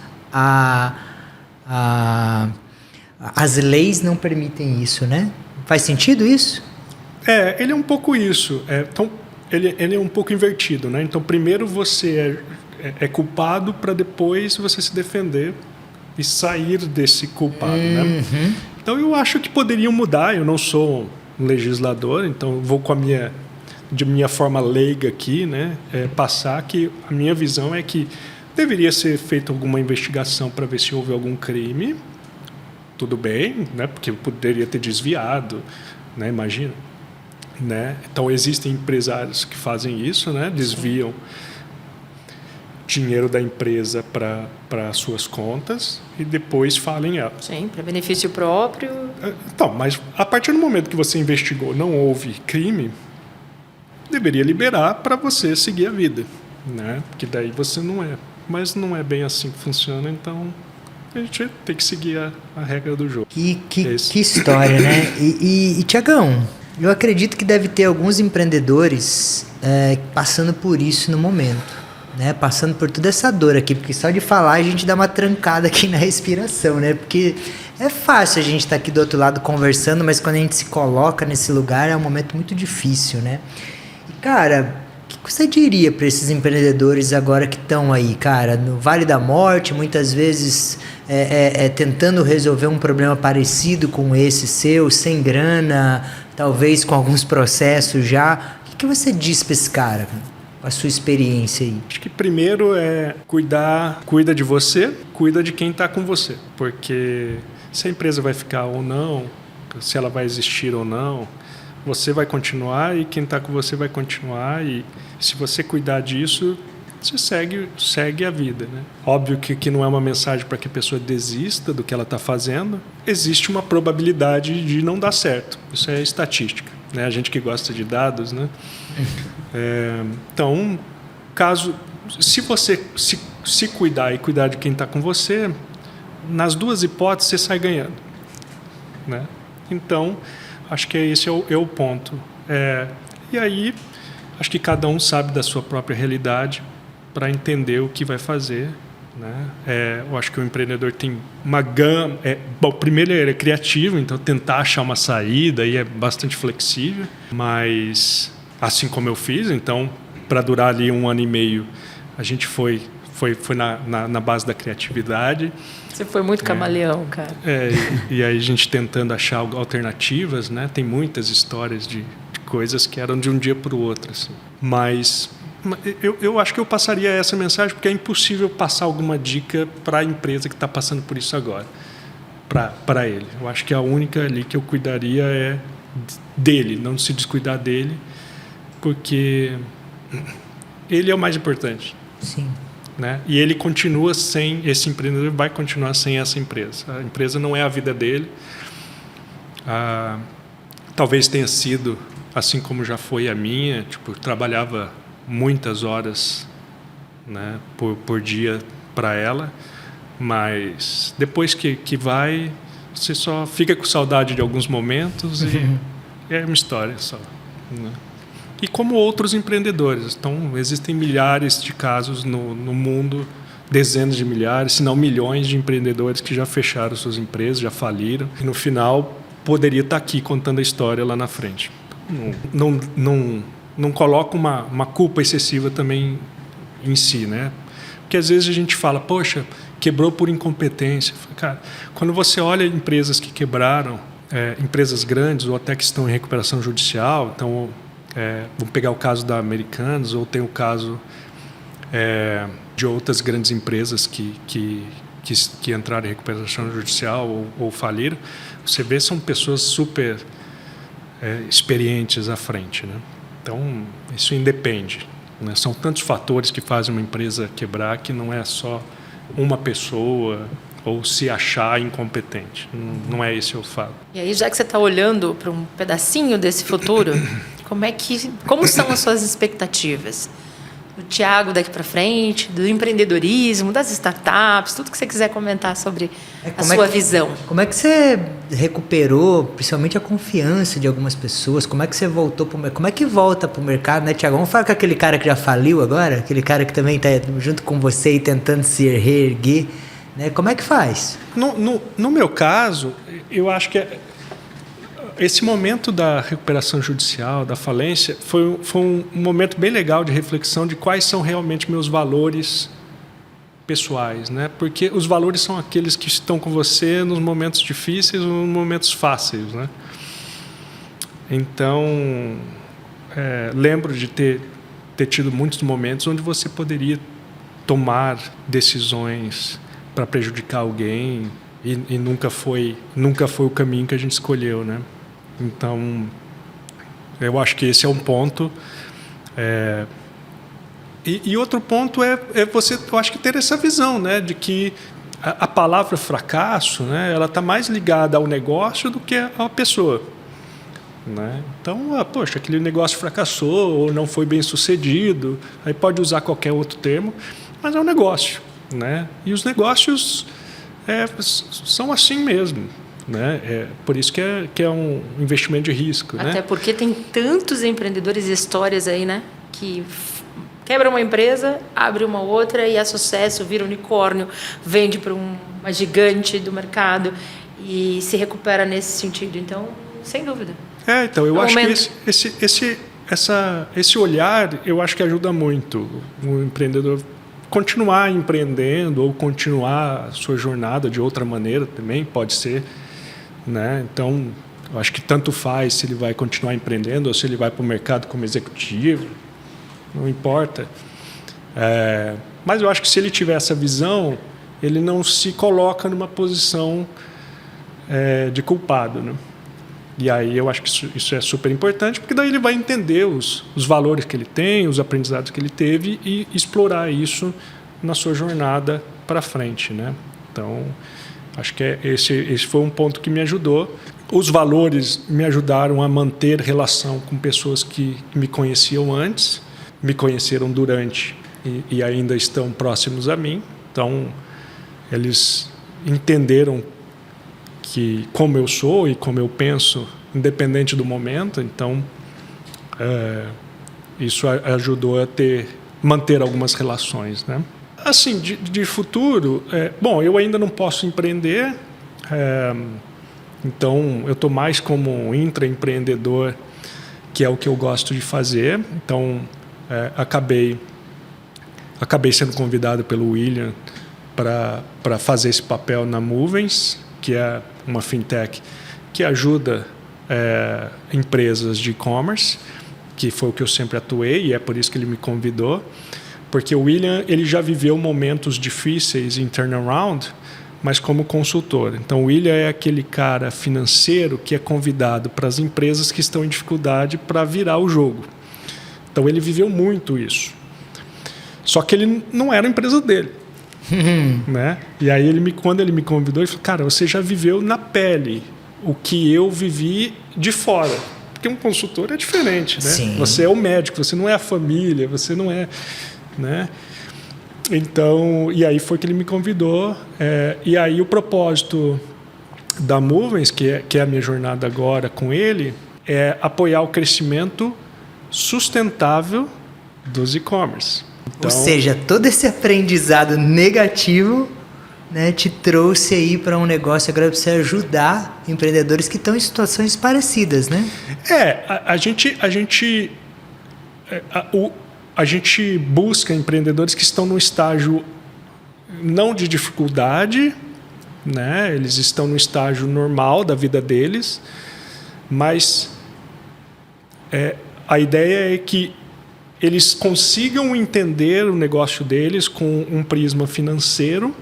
as leis não permitem isso, né? Faz sentido isso? Ele é um pouco isso. Então, ele é um pouco invertido, né? Então, primeiro você é culpado para depois você se defender e sair desse culpado, né? Então, eu acho que poderiam mudar. Eu não sou um legislador, então eu vou com de minha forma leiga aqui, né? Passar que a minha visão é que deveria ser feita alguma investigação para ver se houve algum crime. Tudo bem, né? Porque poderia ter desviado, né? Imagina. Né? Então existem empresários que fazem isso, né? Desviam dinheiro da empresa para suas contas e depois falem ela. Sim, para benefício próprio. Então, mas a partir do momento que você investigou, não houve crime, deveria liberar para você seguir a vida, né? Porque daí você não é. Mas não é bem assim que funciona, então a gente tem que seguir a regra do jogo. Que história, né? E Thiagão, eu acredito que deve ter alguns empreendedores passando por isso no momento, né? Passando por toda essa dor aqui, porque só de falar a gente dá uma trancada aqui na respiração, né? Porque é fácil a gente estar aqui do outro lado conversando, mas quando a gente se coloca nesse lugar é um momento muito difícil, né? E, cara, o que você diria para esses empreendedores agora que estão aí, cara, no Vale da Morte, muitas vezes tentando resolver um problema parecido com esse seu, sem grana, talvez com alguns processos já. O que você diz para esse cara, com a sua experiência aí? Acho que primeiro cuida de você, cuida de quem está com você. Porque se a empresa vai ficar ou não, se ela vai existir ou não, você vai continuar e quem está com você vai continuar. E se você cuidar disso, você segue a vida, né? Óbvio que não é uma mensagem para que a pessoa desista do que ela está fazendo. Existe uma probabilidade de não dar certo. Isso é estatística, né? A gente que gosta de dados, né? Então, se você se se cuidar e cuidar de quem está com você, nas duas hipóteses você sai ganhando, né? Então, acho que esse é o ponto. E aí, acho que cada um sabe da sua própria realidade para entender o que vai fazer, né? Eu acho que o empreendedor tem uma gama... Bom, primeiro ele é criativo, então tentar achar uma saída aí é bastante flexível, mas assim como eu fiz, então, para durar ali 1 ano e meio, a gente foi na base da criatividade. Você foi muito camaleão, cara. E aí a gente tentando achar alternativas, né? Tem muitas histórias de coisas que eram de um dia para o outro, assim. Mas eu acho que eu passaria essa mensagem porque é impossível passar alguma dica para a empresa que está passando por isso agora, para ele. Eu acho que a única ali que eu cuidaria é dele, não se descuidar dele, porque ele é o mais importante. Sim. Né? E ele continua sem, esse empreendedor vai continuar sem essa empresa. A empresa não é a vida dele. Talvez tenha sido, assim como já foi a minha, tipo, trabalhava muitas horas, né, por dia para ela, mas depois que vai, você só fica com saudade de alguns momentos e é uma história só, né? E como outros empreendedores. Então, existem milhares de casos no mundo, dezenas de milhares, se não milhões de empreendedores que já fecharam suas empresas, já faliram. E, no final, poderia estar aqui contando a história lá na frente. Não coloca uma culpa excessiva também em si, né? Porque, às vezes, a gente fala, poxa, quebrou por incompetência. Cara, quando você olha empresas que quebraram, empresas grandes ou até que estão em recuperação judicial, então... vamos pegar o caso da Americanas, ou tem o caso de outras grandes empresas que entraram em recuperação judicial ou faliram. Você vê, são pessoas super experientes à frente, né? Então, isso independe, né? São tantos fatores que fazem uma empresa quebrar que não é só uma pessoa ou se achar incompetente. Não é esse o fato. E aí, já que você está olhando para um pedacinho desse futuro, como são as suas expectativas? Do Thiago daqui para frente, do empreendedorismo, das startups, tudo que você quiser comentar sobre a sua visão. Como é que você recuperou, principalmente a confiança de algumas pessoas? Como é que você voltou para o mercado? Como é que volta para o mercado, né, Thiago? Vamos falar com aquele cara que já faliu agora? Aquele cara que também está junto com você e tentando se reerguer, né? Como é que faz? No meu caso, eu acho que esse momento da recuperação judicial, da falência, foi um momento bem legal de reflexão de quais são realmente meus valores pessoais, né? Porque os valores são aqueles que estão com você nos momentos difíceis ou nos momentos fáceis, né? Então, lembro de ter tido muitos momentos onde você poderia tomar decisões para prejudicar alguém e nunca foi o caminho que a gente escolheu, né? Então, eu acho que esse é um ponto. E outro ponto é você, eu acho que ter essa visão, né, de que a palavra fracasso, né, ela está mais ligada ao negócio do que à pessoa, né? Então, poxa, aquele negócio fracassou ou não foi bem sucedido, aí pode usar qualquer outro termo, mas é um negócio, né? E os negócios são assim mesmo, né? Por isso que é um investimento de risco, até, né? porque tem tantos empreendedores e histórias aí, né, que quebra uma empresa, abre uma outra e é sucesso, vira unicórnio, vende para uma gigante do mercado e se recupera nesse sentido. Então, sem dúvida. Então, eu acho que esse olhar, eu acho que ajuda muito o empreendedor continuar empreendendo ou continuar a sua jornada de outra maneira também, pode ser, né? Então, eu acho que tanto faz se ele vai continuar empreendendo ou se ele vai para o mercado como executivo, não importa. Mas eu acho que se ele tiver essa visão, ele não se coloca numa posição de culpado, né? E aí eu acho que isso é super importante, porque daí ele vai entender os valores que ele tem, os aprendizados que ele teve e explorar isso na sua jornada para frente, né? Então, acho que esse foi um ponto que me ajudou. Os valores me ajudaram a manter relação com pessoas que me conheciam antes, me conheceram durante e ainda estão próximos a mim. Então, eles entenderam que como eu sou e como eu penso, independente do momento. Então, isso ajudou a manter algumas relações, né? Assim, de futuro, bom, eu ainda não posso empreender, então eu estou mais como um intraempreendedor, que é o que eu gosto de fazer. Então, acabei sendo convidado pelo William para fazer esse papel na Movens, que é uma fintech que ajuda empresas de e-commerce, que foi o que eu sempre atuei, e é por isso que ele me convidou, porque o William ele já viveu momentos difíceis em turnaround, mas como consultor. Então, o William é aquele cara financeiro que é convidado para as empresas que estão em dificuldade para virar o jogo. Então, ele viveu muito isso. Só que ele não era a empresa dele. Né? E aí, quando ele me convidou, ele falou, cara, você já viveu na pele o que eu vivi de fora. Porque um consultor é diferente, né? Sim. Você é o médico, você não é a família, você não é... Né? Então, e aí foi que ele me convidou. E aí o propósito da Movens, que é a minha jornada agora com ele, é apoiar o crescimento sustentável dos e-commerce. Então, ou seja, todo esse aprendizado negativo, né, te trouxe aí para um negócio agora para você ajudar empreendedores que estão em situações parecidas, né? A gente busca empreendedores que estão no estágio não de dificuldade, né? Eles estão no estágio normal da vida deles, mas a ideia é que eles consigam entender o negócio deles com um prisma financeiro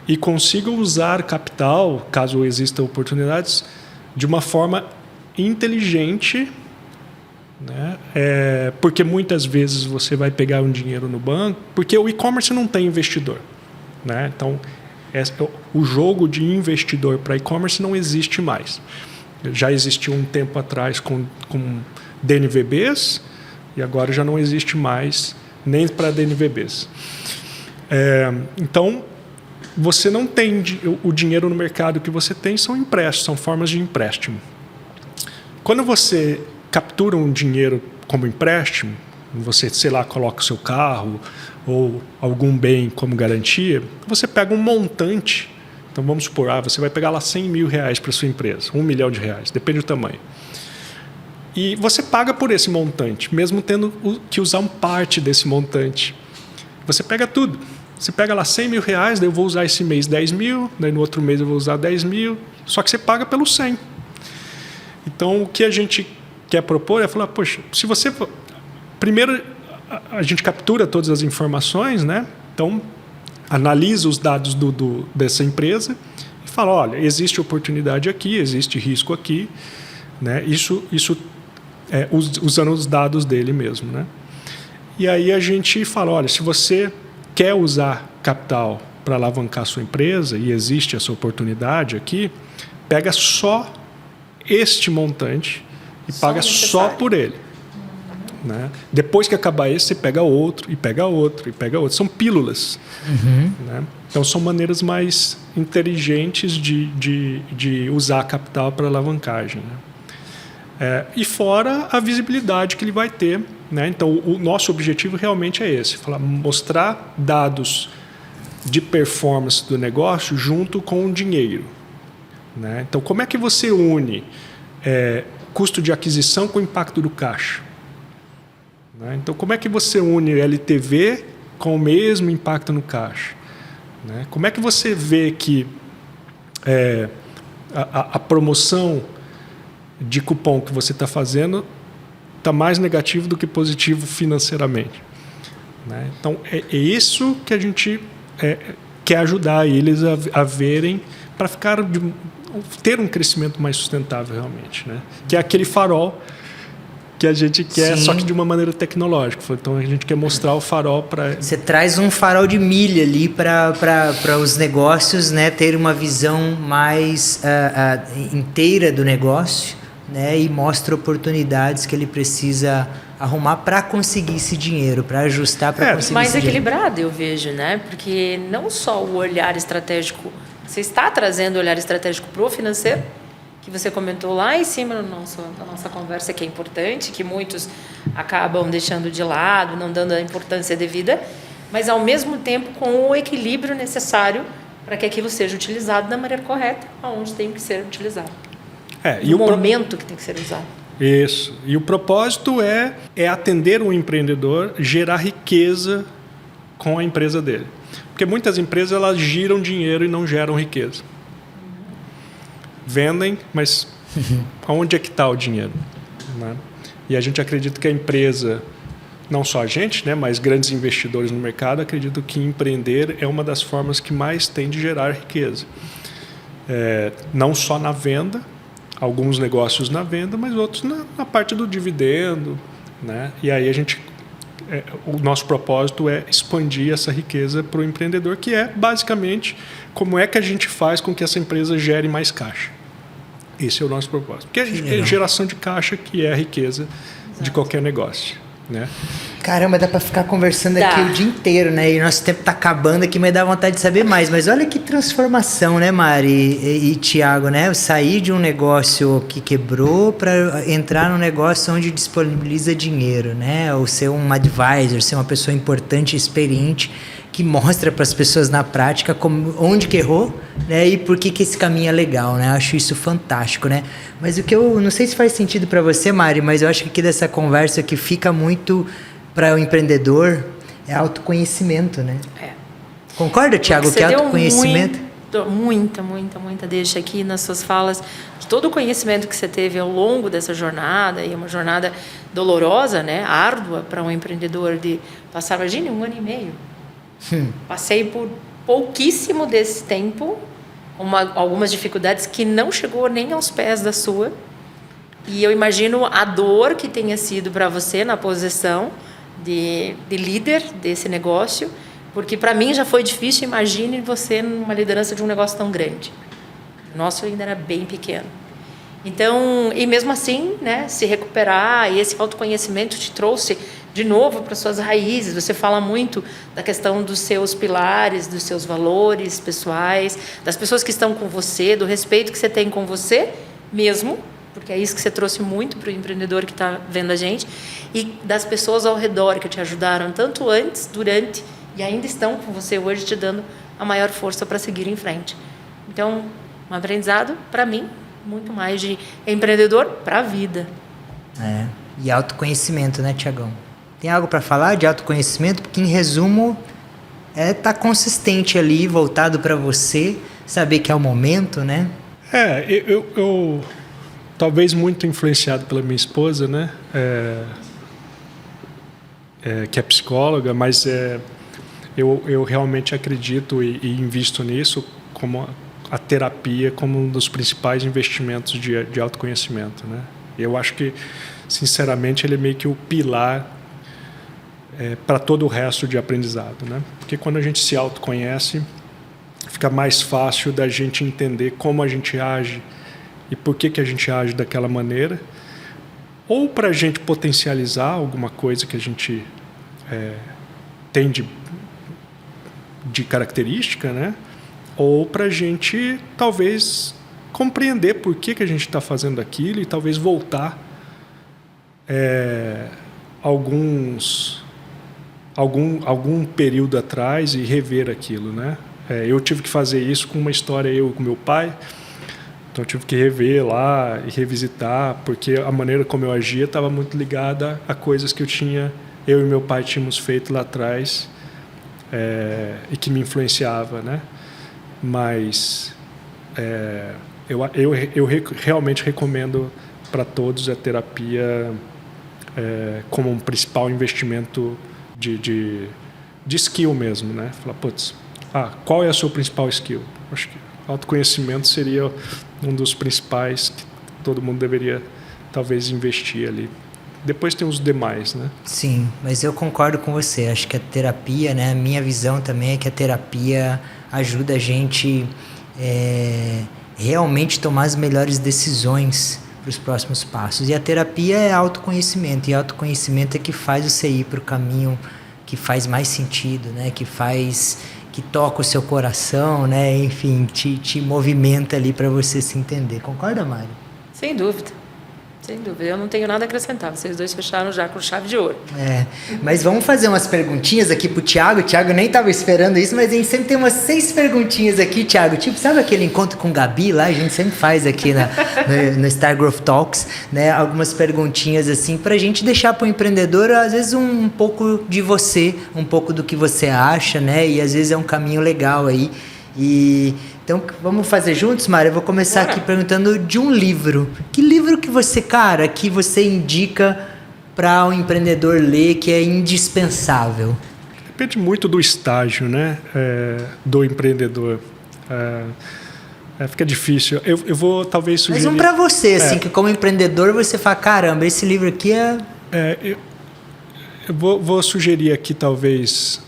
e consigam usar capital, caso existam oportunidades, de uma forma inteligente, né? Porque muitas vezes você vai pegar um dinheiro no banco, porque o e-commerce não tem investidor, né? Então, o jogo de investidor para e-commerce não existe mais. Já existiu um tempo atrás com DNVBs e agora já não existe mais nem para DNVBs. Então, você não tem o dinheiro no mercado que você tem, são empréstimos, são formas de empréstimo. Quando você captura um dinheiro como empréstimo, você, sei lá, coloca o seu carro ou algum bem como garantia, você pega um montante. Então, vamos supor, você vai pegar lá R$100 mil para sua empresa, R$1 milhão, depende do tamanho. E você paga por esse montante, mesmo tendo que usar uma parte desse montante. Você pega tudo. Você pega lá R$100 mil, daí eu vou usar esse mês 10 mil, daí no outro mês eu vou usar 10 mil, só que você paga pelo 100. Então, o que a gente quer propor é falar, poxa, se você... Primeiro, a gente captura todas as informações, né? Então, analisa os dados dessa empresa e fala, olha, existe oportunidade aqui, existe risco aqui, né? Isso usando os dados dele mesmo, né? E aí a gente fala, olha, se você quer usar capital para alavancar a sua empresa e existe essa oportunidade aqui, pega só este montante e paga só por ele. Né? Depois que acabar esse, você pega outro, e pega outro, e pega outro. São pílulas. Né? Então, são maneiras mais inteligentes de usar capital para alavancagem. Né? E fora a visibilidade que ele vai ter. Né? Então, o nosso objetivo realmente é esse. Mostrar dados de performance do negócio junto com o dinheiro. Né? Então, como é que você une custo de aquisição com o impacto do caixa? Né? Então, como é que você une LTV com o mesmo impacto no caixa? Né? Como é que você vê que a promoção de cupom que você está fazendo está mais negativo do que positivo financeiramente? Né? Então, é isso que a gente quer ajudar eles a verem para ter um crescimento mais sustentável realmente. Né? Que é aquele farol que a gente quer, Sim. só que de uma maneira tecnológica. Então, a gente quer mostrar o farol para... Você traz um farol de milha ali para os negócios, né, ter uma visão mais inteira do negócio, né, e mostra oportunidades que ele precisa arrumar para conseguir esse dinheiro, para ajustar para conseguir mais esse dinheiro. equilibrado, eu vejo, né? Porque não só o olhar estratégico, você está trazendo o olhar estratégico para o financeiro, que você comentou lá em cima da nossa conversa, que é importante, que muitos acabam deixando de lado, não dando a importância devida, mas ao mesmo tempo com o equilíbrio necessário para que aquilo seja utilizado da maneira correta, aonde tem que ser utilizado. No momento que tem que ser usado. Isso. E o propósito é atender um empreendedor, gerar riqueza com a empresa dele. Porque muitas empresas elas giram dinheiro e não geram riqueza. Vendem, mas aonde é que está o dinheiro? Né? E a gente acredita que a empresa, não só a gente, né, mas grandes investidores no mercado, acreditam que empreender é uma das formas que mais tem de gerar riqueza. Não só na venda, alguns negócios na venda, mas outros na parte do dividendo, né? E aí o nosso propósito é expandir essa riqueza para o empreendedor, que é basicamente como é que a gente faz com que essa empresa gere mais caixa. Esse é o nosso propósito. Porque é geração de caixa que é a riqueza de qualquer negócio, né? Caramba, dá para ficar conversando aqui o dia inteiro, né? E nosso tempo tá acabando aqui, mas dá vontade de saber mais. Mas olha que transformação, né, Mari e Thiago, né? Sair de um negócio que quebrou para entrar num negócio onde disponibiliza dinheiro, né? Ou ser um advisor, ser uma pessoa importante, experiente, que mostra para as pessoas na prática onde que errou, né? E por que esse caminho é legal, né? Eu acho isso fantástico, né? Mas o que eu não sei se faz sentido para você, Mari, mas eu acho que aqui dessa conversa que fica muito para o empreendedor é autoconhecimento, né? Concorda, Thiago, que autoconhecimento? Muita deixa aqui nas suas falas de todo o conhecimento que você teve ao longo dessa jornada, e uma jornada dolorosa, né? Árdua para um empreendedor de passar, imagine, 1 ano e meio. Passei por pouquíssimo desse tempo, algumas dificuldades que não chegou nem aos pés da sua, e eu imagino a dor que tenha sido para você na posição de líder desse negócio, porque para mim já foi difícil. Imagine você numa liderança de um negócio tão grande. O nosso ainda era bem pequeno. Então, e mesmo assim, né, se recuperar, e esse autoconhecimento te trouxe de novo para suas raízes. Você fala muito da questão dos seus pilares, dos seus valores pessoais, das pessoas que estão com você, do respeito que você tem com você mesmo, porque é isso que você trouxe muito para o empreendedor que está vendo a gente, e das pessoas ao redor que te ajudaram tanto antes, durante e ainda estão com você hoje, te dando a maior força para seguir em frente. Então, um aprendizado para mim muito mais de empreendedor para a vida. E autoconhecimento, né, Thiagão? Tem algo para falar de autoconhecimento? Porque, em resumo, tá consistente ali, voltado para você, saber que é o momento, né? Eu talvez muito influenciado pela minha esposa, né? Que é psicóloga, mas eu realmente acredito e invisto nisso como a terapia como um dos principais investimentos de autoconhecimento, né? Eu acho que, sinceramente, ele é meio que o pilar para todo o resto de aprendizado, né? Porque quando a gente se autoconhece, fica mais fácil da gente entender como a gente age e por que a gente age daquela maneira, ou para a gente potencializar alguma coisa que a gente tem de característica, né? Ou para a gente talvez compreender por que a gente está fazendo aquilo e talvez voltar algum período atrás e rever aquilo, né? Eu tive que fazer isso com uma história, eu com meu pai. Então eu tive que rever lá e revisitar, porque a maneira como eu agia estava muito ligada a coisas que eu e meu pai tínhamos feito lá atrás, e que me influenciava, né? Mas eu realmente recomendo para todos a terapia como um principal investimento de skill mesmo, né? Falar, qual é a sua principal skill? Acho que autoconhecimento seria um dos principais que todo mundo deveria talvez investir ali. Depois tem os demais, né? Sim, mas eu concordo com você. Acho que a terapia, né? A minha visão também é que a terapia ajuda a gente realmente tomar as melhores decisões os próximos passos. E a terapia é autoconhecimento, e autoconhecimento é que faz você ir para o caminho que faz mais sentido, né? Que toca o seu coração, né? Enfim, te movimenta ali para você se entender. Concorda, Mari? Sem dúvida. Sem dúvida. Eu não tenho nada a acrescentar. Vocês dois fecharam já com chave de ouro. Mas vamos fazer umas perguntinhas aqui pro Thiago. O Thiago nem estava esperando isso, mas a gente sempre tem umas 6 perguntinhas aqui, Thiago. Tipo, sabe aquele encontro com Gabi lá? A gente sempre faz aqui no Star Growth Talks, né? Algumas perguntinhas assim pra gente deixar pro empreendedor, às vezes, um pouco de você, um pouco do que você acha, né? E às vezes é um caminho legal aí. Então, vamos fazer juntos, Mari? Eu vou começar aqui perguntando de um livro. Que livro que você indica para um empreendedor ler que é indispensável? Depende muito do estágio, né? Do empreendedor. Fica difícil. Eu vou talvez sugerir... Mas um para você, assim, que como empreendedor você fala, caramba, esse livro aqui é... Eu vou sugerir aqui talvez...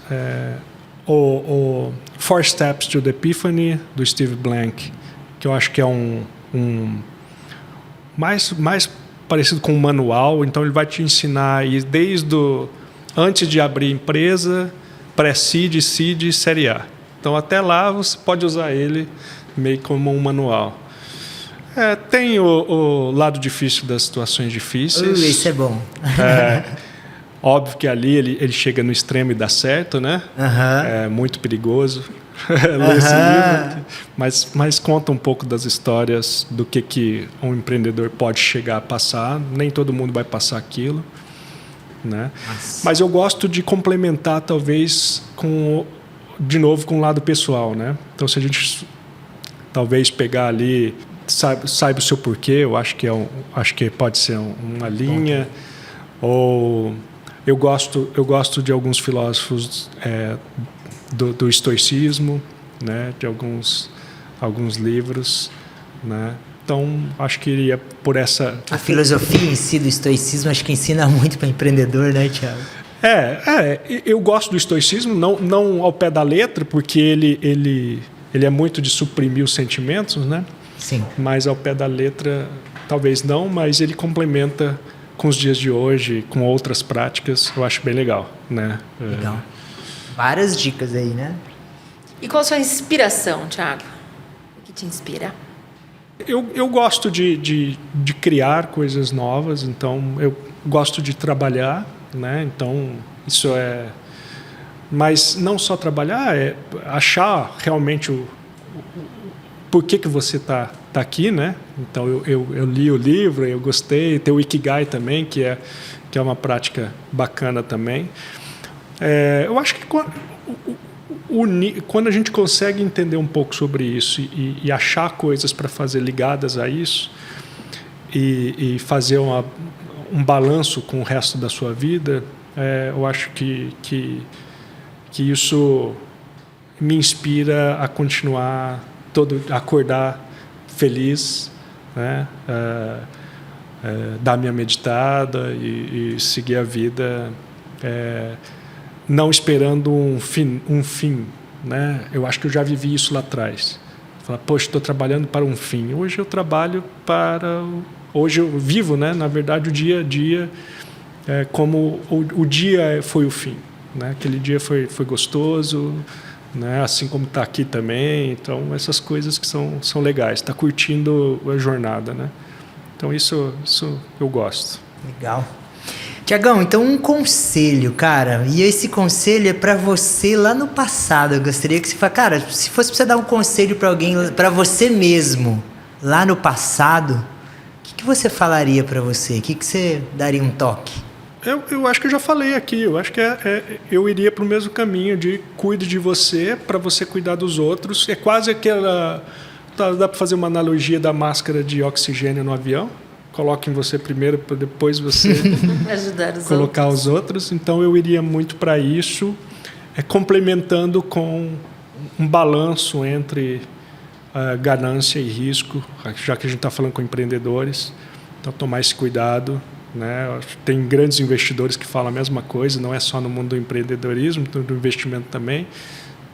o 4 Steps to the Epiphany, do Steve Blank, que eu acho que é mais parecido com um manual. Então ele vai te ensinar desde antes de abrir empresa, pré-seed, seed e série A. Então até lá você pode usar ele meio como um manual. Tem o lado difícil das situações difíceis. Isso é bom. Óbvio que ali ele chega no extremo e dá certo, né? É muito perigoso ler esse livro, mas conta um pouco das histórias do que um empreendedor pode chegar a passar. Nem todo mundo vai passar aquilo, né? Mas eu gosto de complementar, talvez, de novo, com o lado pessoal, né? Então, se a gente talvez pegar ali, saiba o seu porquê, eu acho que pode ser uma linha, ou... Eu gosto de alguns filósofos do estoicismo, né? De alguns livros, né? Então, acho que iria por essa... A filosofia em si do estoicismo acho que ensina muito para empreendedor, né, Thiago? Eu gosto do estoicismo, não ao pé da letra, porque ele é muito de suprimir os sentimentos, né? Sim. Mas ao pé da letra, talvez não, mas ele complementa com os dias de hoje, com outras práticas, eu acho bem legal, né? Legal. Várias dicas aí, né? E qual a sua inspiração, Thiago? O que te inspira? Eu gosto de criar coisas novas, então eu gosto de trabalhar, né? Então isso é... Mas não só trabalhar, é achar realmente por que você está aqui, né? Então eu li o livro, eu gostei. Tem o Ikigai também, que é uma prática bacana também. Eu acho que quando a gente consegue entender um pouco sobre isso e achar coisas para fazer ligadas a isso e fazer um balanço com o resto da sua vida, eu acho que isso me inspira a continuar acordar feliz, né? Dar minha meditada e seguir a vida, não esperando um fim, né? Eu acho que eu já vivi isso lá atrás. Falar, poxa, estou trabalhando para um fim. Hoje eu trabalho hoje eu vivo, né? Na verdade, o dia a dia, como o dia foi o fim, né? Aquele dia foi gostoso, né? Assim como está aqui também. Então, essas coisas que são legais. Está curtindo a jornada, né? Então, isso eu gosto. Legal. Tiagão, então um conselho, cara. E esse conselho é para você lá no passado. Eu gostaria que você falasse, cara, se fosse pra você dar um conselho para alguém, para você mesmo, lá no passado, o que você falaria para você? O que você daria um toque? Eu acho que eu já falei aqui. Eu acho que eu iria para o mesmo caminho de cuide de você para você cuidar dos outros. É quase aquela... Dá para fazer uma analogia da máscara de oxigênio no avião. Coloque em você primeiro, para depois você ajudar colocar os outros. Então, eu iria muito para isso, complementando com um balanço entre ganância e risco, já que a gente está falando com empreendedores. Então, tomar esse cuidado, né? Tem grandes investidores que falam a mesma coisa, não é só no mundo do empreendedorismo, do investimento também.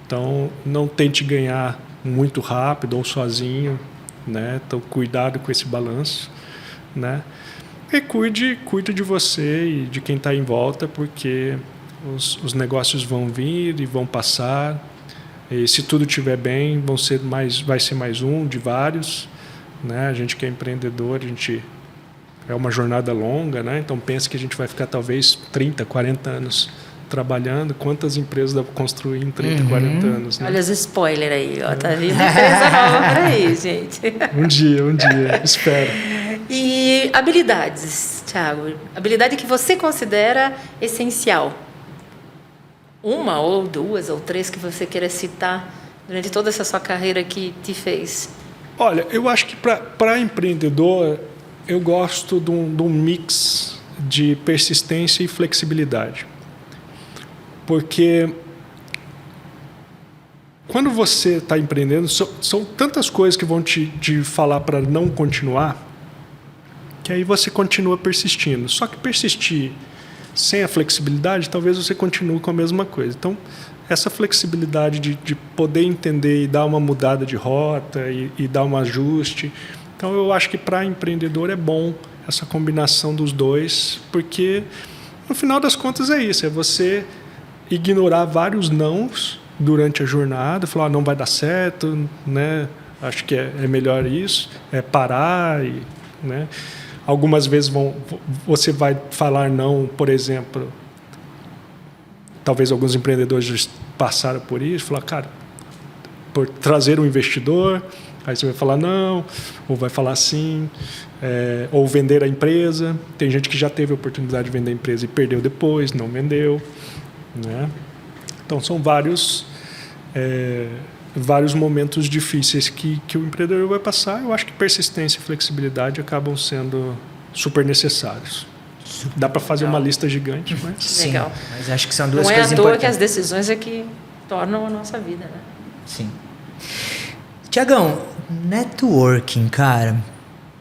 Então, não tente ganhar muito rápido ou sozinho, né? Então, cuidado com esse balanço. né? E cuide de você e de quem está em volta, porque os negócios vão vir e vão passar. E se tudo estiver bem, vai ser mais um de vários, né? A gente que é empreendedor, é uma jornada longa, né? Então pensa que a gente vai ficar talvez 30, 40 anos trabalhando. Quantas empresas dá para construir em 30, 40 anos? Né? Olha os spoilers aí, ó. Tá vindo empresa nova por aí, gente. Um dia, espero. E habilidades, Thiago? Habilidade que você considera essencial? Uma ou duas ou três que você queira citar durante toda essa sua carreira que te fez? Olha, eu acho que para empreendedor, eu gosto de um mix de persistência e flexibilidade. Porque quando você está empreendendo, são tantas coisas que vão te falar para não continuar, que aí você continua persistindo. Só que persistir sem a flexibilidade, talvez você continue com a mesma coisa. Então, essa flexibilidade de poder entender e dar uma mudada de rota e dar um ajuste. Então, eu acho que para empreendedor é bom essa combinação dos dois, porque no final das contas é isso, é você ignorar vários nãos durante a jornada, falar, não vai dar certo, né? Acho que é melhor isso, é parar, né? Algumas vezes você vai falar não, por exemplo, talvez alguns empreendedores já passaram por isso, falar, cara, por trazer um investidor, aí você vai falar não, ou vai falar sim, ou vender a empresa. Tem gente que já teve a oportunidade de vender a empresa e perdeu depois, não vendeu, né? Então são vários momentos difíceis que o empreendedor vai passar. Eu acho que persistência e flexibilidade acabam sendo super necessários. Dá para fazer uma lista gigante, mas... Sim, legal. mas acho que são duas Não coisas é à toa importantes. que as decisões é que tornam a nossa vida, né? Sim. Tiagão, networking, cara,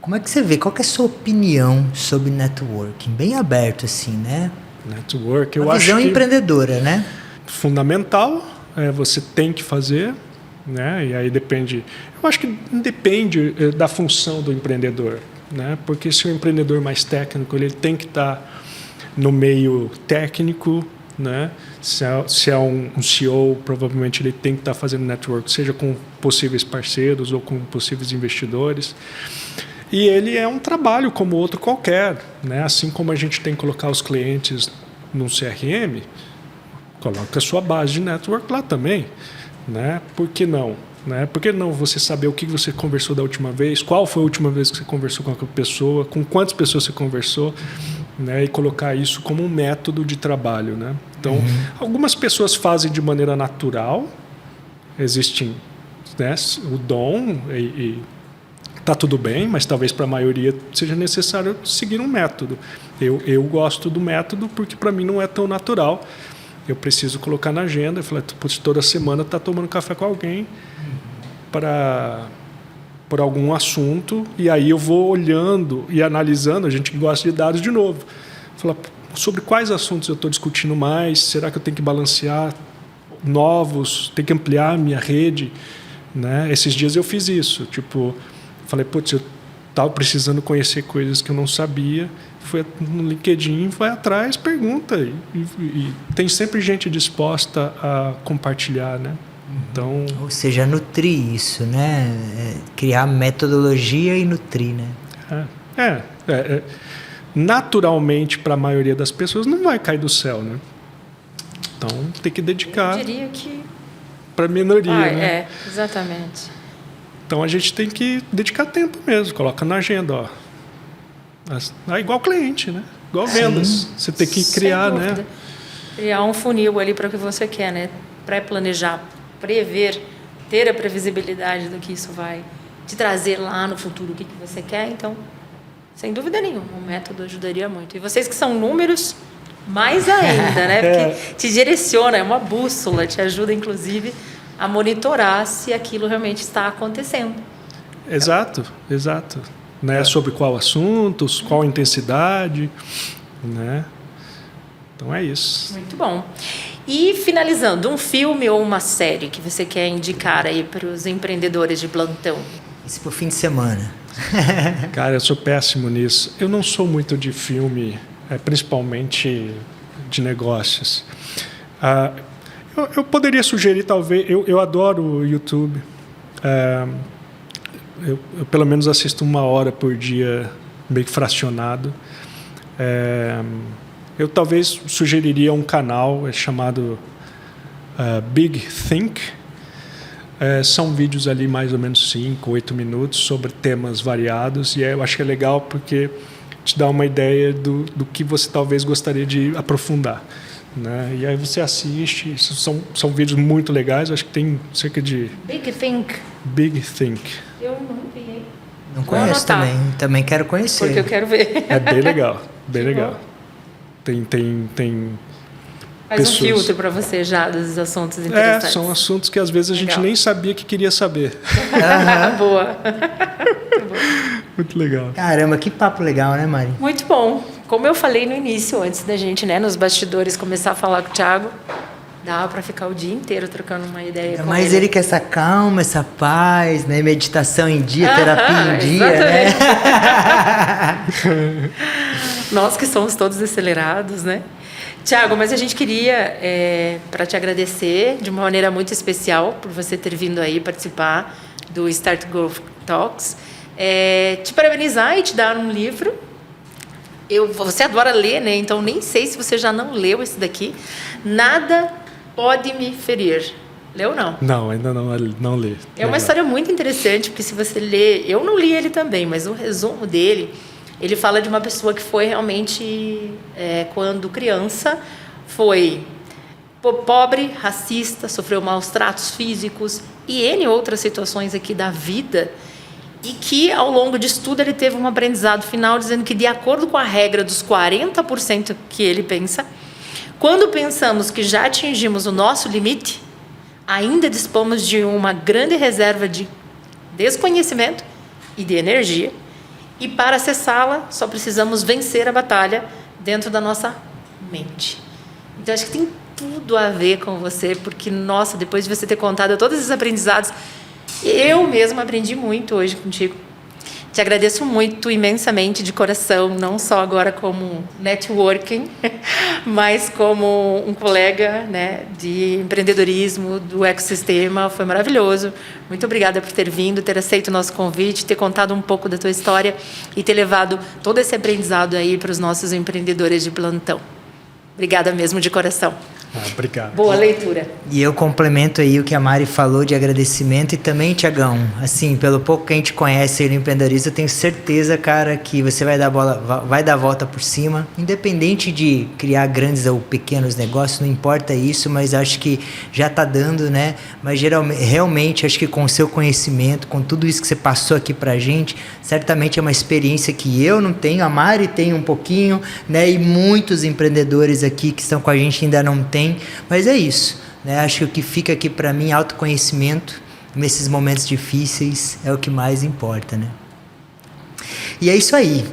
como é que você vê? Qual que é a sua opinião sobre networking? Bem aberto, assim, né? Network, eu Uma acho visão que empreendedora, né? fundamental, você tem que fazer, né? E aí depende... Eu acho que depende da função do empreendedor, né? Porque se o empreendedor mais técnico, ele tem que estar no meio técnico, né? Se é um CEO, provavelmente ele tem que estar fazendo network, seja com possíveis parceiros ou com possíveis investidores. E ele é um trabalho como outro qualquer, né? Assim como a gente tem que colocar os clientes num CRM, coloca a sua base de network lá também, né? Por que não? Né? Por que não você saber o que você conversou da última vez, qual foi a última vez que você conversou com aquela pessoa, com quantas pessoas você conversou, né? E colocar isso como um método de trabalho, né? Então, algumas pessoas fazem de maneira natural, existem, né, o dom e tá tudo bem, mas talvez para a maioria seja necessário seguir um método. Eu gosto do método porque para mim não é tão natural. Eu preciso colocar na agenda, eu falei, toda semana tá tomando café com alguém por algum assunto, e aí eu vou olhando e analisando, a gente gosta de dados de novo. Falar, sobre quais assuntos eu estou discutindo mais, será que eu tenho que balancear novos, tenho que ampliar a minha rede, né? Esses dias eu fiz isso, tipo, falei, putz, eu estava precisando conhecer coisas que eu não sabia, fui no LinkedIn, vai atrás, pergunta, e tem sempre gente disposta a compartilhar, né? Então, Ou seja, nutrir isso, né? Criar metodologia e nutrir, né? naturalmente, para a maioria das pessoas, não vai cair do céu, né? Então, tem que dedicar Eu diria que... para a minoria, né? É, exatamente. Então, a gente tem que dedicar tempo mesmo, coloca na agenda, ó. É igual cliente, né? Igual vendas. Você tem que criar, Sem né? dúvida. Criar um funil ali para o que você quer, né? Pré-planejar, prever, ter a previsibilidade do que isso vai te trazer lá no futuro, o que você quer. Então, sem dúvida nenhuma, o método ajudaria muito. E vocês que são números, mais ainda, né? Porque te direciona, é uma bússola, te ajuda, inclusive, a monitorar se aquilo realmente está acontecendo. Exato. Né? Sobre qual assunto, qual intensidade, né? Então é isso. Muito bom. E finalizando, um filme ou uma série que você quer indicar aí para os empreendedores de plantão? Isso pro fim de semana. Cara, eu sou péssimo nisso. Eu não sou muito de filme, principalmente de negócios. Eu poderia sugerir, talvez... Eu adoro o YouTube. Eu pelo menos assisto 1 hora por dia, meio que fracionado. Eu talvez sugeriria um canal chamado Big Think. São vídeos ali mais ou menos 5, 8 minutos sobre temas variados, e eu acho que é legal porque te dá uma ideia do que você talvez gostaria de aprofundar, né? E aí você assiste, são vídeos muito legais, eu acho que tem cerca de... Big Think. Big Think. Eu não vi. Não conheço também quero conhecer. Porque eu quero ver. É bem legal, bem legal. Tem Faz pessoas... um filtro para você já dos assuntos interessantes. São assuntos que às vezes a gente nem sabia que queria saber. Boa. Muito legal. Caramba, que papo legal, né, Mari? Muito bom. Como eu falei no início, antes da gente, nos bastidores, começar a falar com o Thiago, dava para ficar o dia inteiro trocando uma ideia com Mas ele quer essa calma, essa paz, né? Meditação em dia, terapia em dia, exatamente. né? Nós que somos todos acelerados, né? Thiago, mas a gente queria, para te agradecer de uma maneira muito especial por você ter vindo aí participar do Start Growth Talks, te parabenizar e te dar um livro. Você adora ler, né? Então nem sei se você já não leu esse daqui. Nada pode me ferir. Leu ou não? Não, ainda não li. É uma história muito interessante, porque se você ler... Eu não li ele também, mas o resumo dele... Ele fala de uma pessoa que foi realmente, quando criança, foi pobre, racista, sofreu maus tratos físicos e N outras situações aqui da vida, e que, ao longo disso tudo, ele teve um aprendizado final dizendo que, de acordo com a regra dos 40% que ele pensa, quando pensamos que já atingimos o nosso limite, ainda dispomos de uma grande reserva de desconhecimento e de energia. E para acessá-la, só precisamos vencer a batalha dentro da nossa mente. Então, acho que tem tudo a ver com você, porque, nossa, depois de você ter contado todos esses aprendizados, eu mesma aprendi muito hoje contigo. Te agradeço muito, imensamente, de coração, não só agora como networking, mas como um colega, né, de empreendedorismo, do ecossistema. Foi maravilhoso. Muito obrigada por ter vindo, ter aceito o nosso convite, ter contado um pouco da tua história e ter levado todo esse aprendizado aí para os nossos empreendedores de plantão. Obrigada mesmo, de coração. Obrigado. Boa leitura. E eu complemento aí o que a Mari falou de agradecimento, e também, Tiagão, assim, pelo pouco que a gente conhece aí no empreendedorismo, eu tenho certeza, cara, que você vai dar a volta por cima, independente de criar grandes ou pequenos negócios, não importa isso, mas acho que já tá dando, né? Mas realmente, acho que com o seu conhecimento, com tudo isso que você passou aqui pra gente, certamente é uma experiência que eu não tenho, a Mari tem um pouquinho, né? E muitos empreendedores aqui que estão com a gente ainda não tem. Mas é isso, né? Acho que o que fica aqui para mim, autoconhecimento nesses momentos difíceis, é o que mais importa, né? E é isso aí.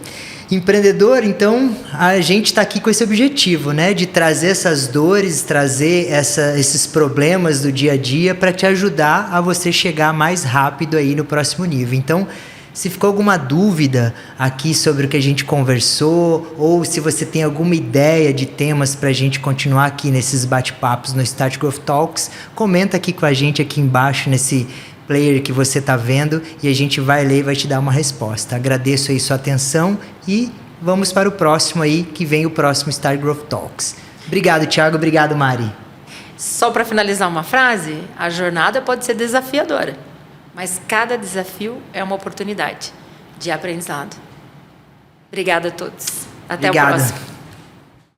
Empreendedor, então, a gente está aqui com esse objetivo, né? De trazer essas dores, trazer esses problemas do dia a dia para te ajudar a você chegar mais rápido aí no próximo nível. Então, se ficou alguma dúvida aqui sobre o que a gente conversou, ou se você tem alguma ideia de temas para a gente continuar aqui nesses bate-papos no Start Growth Talks, comenta aqui com a gente aqui embaixo nesse player que você está vendo, e a gente vai ler e vai te dar uma resposta. Agradeço aí sua atenção e vamos para o próximo aí, que vem o próximo Start Growth Talks. Obrigado, Thiago. Obrigado, Mari. Só para finalizar uma frase, a jornada pode ser desafiadora, mas cada desafio é uma oportunidade de aprendizado. Obrigada a todos. Até o próximo.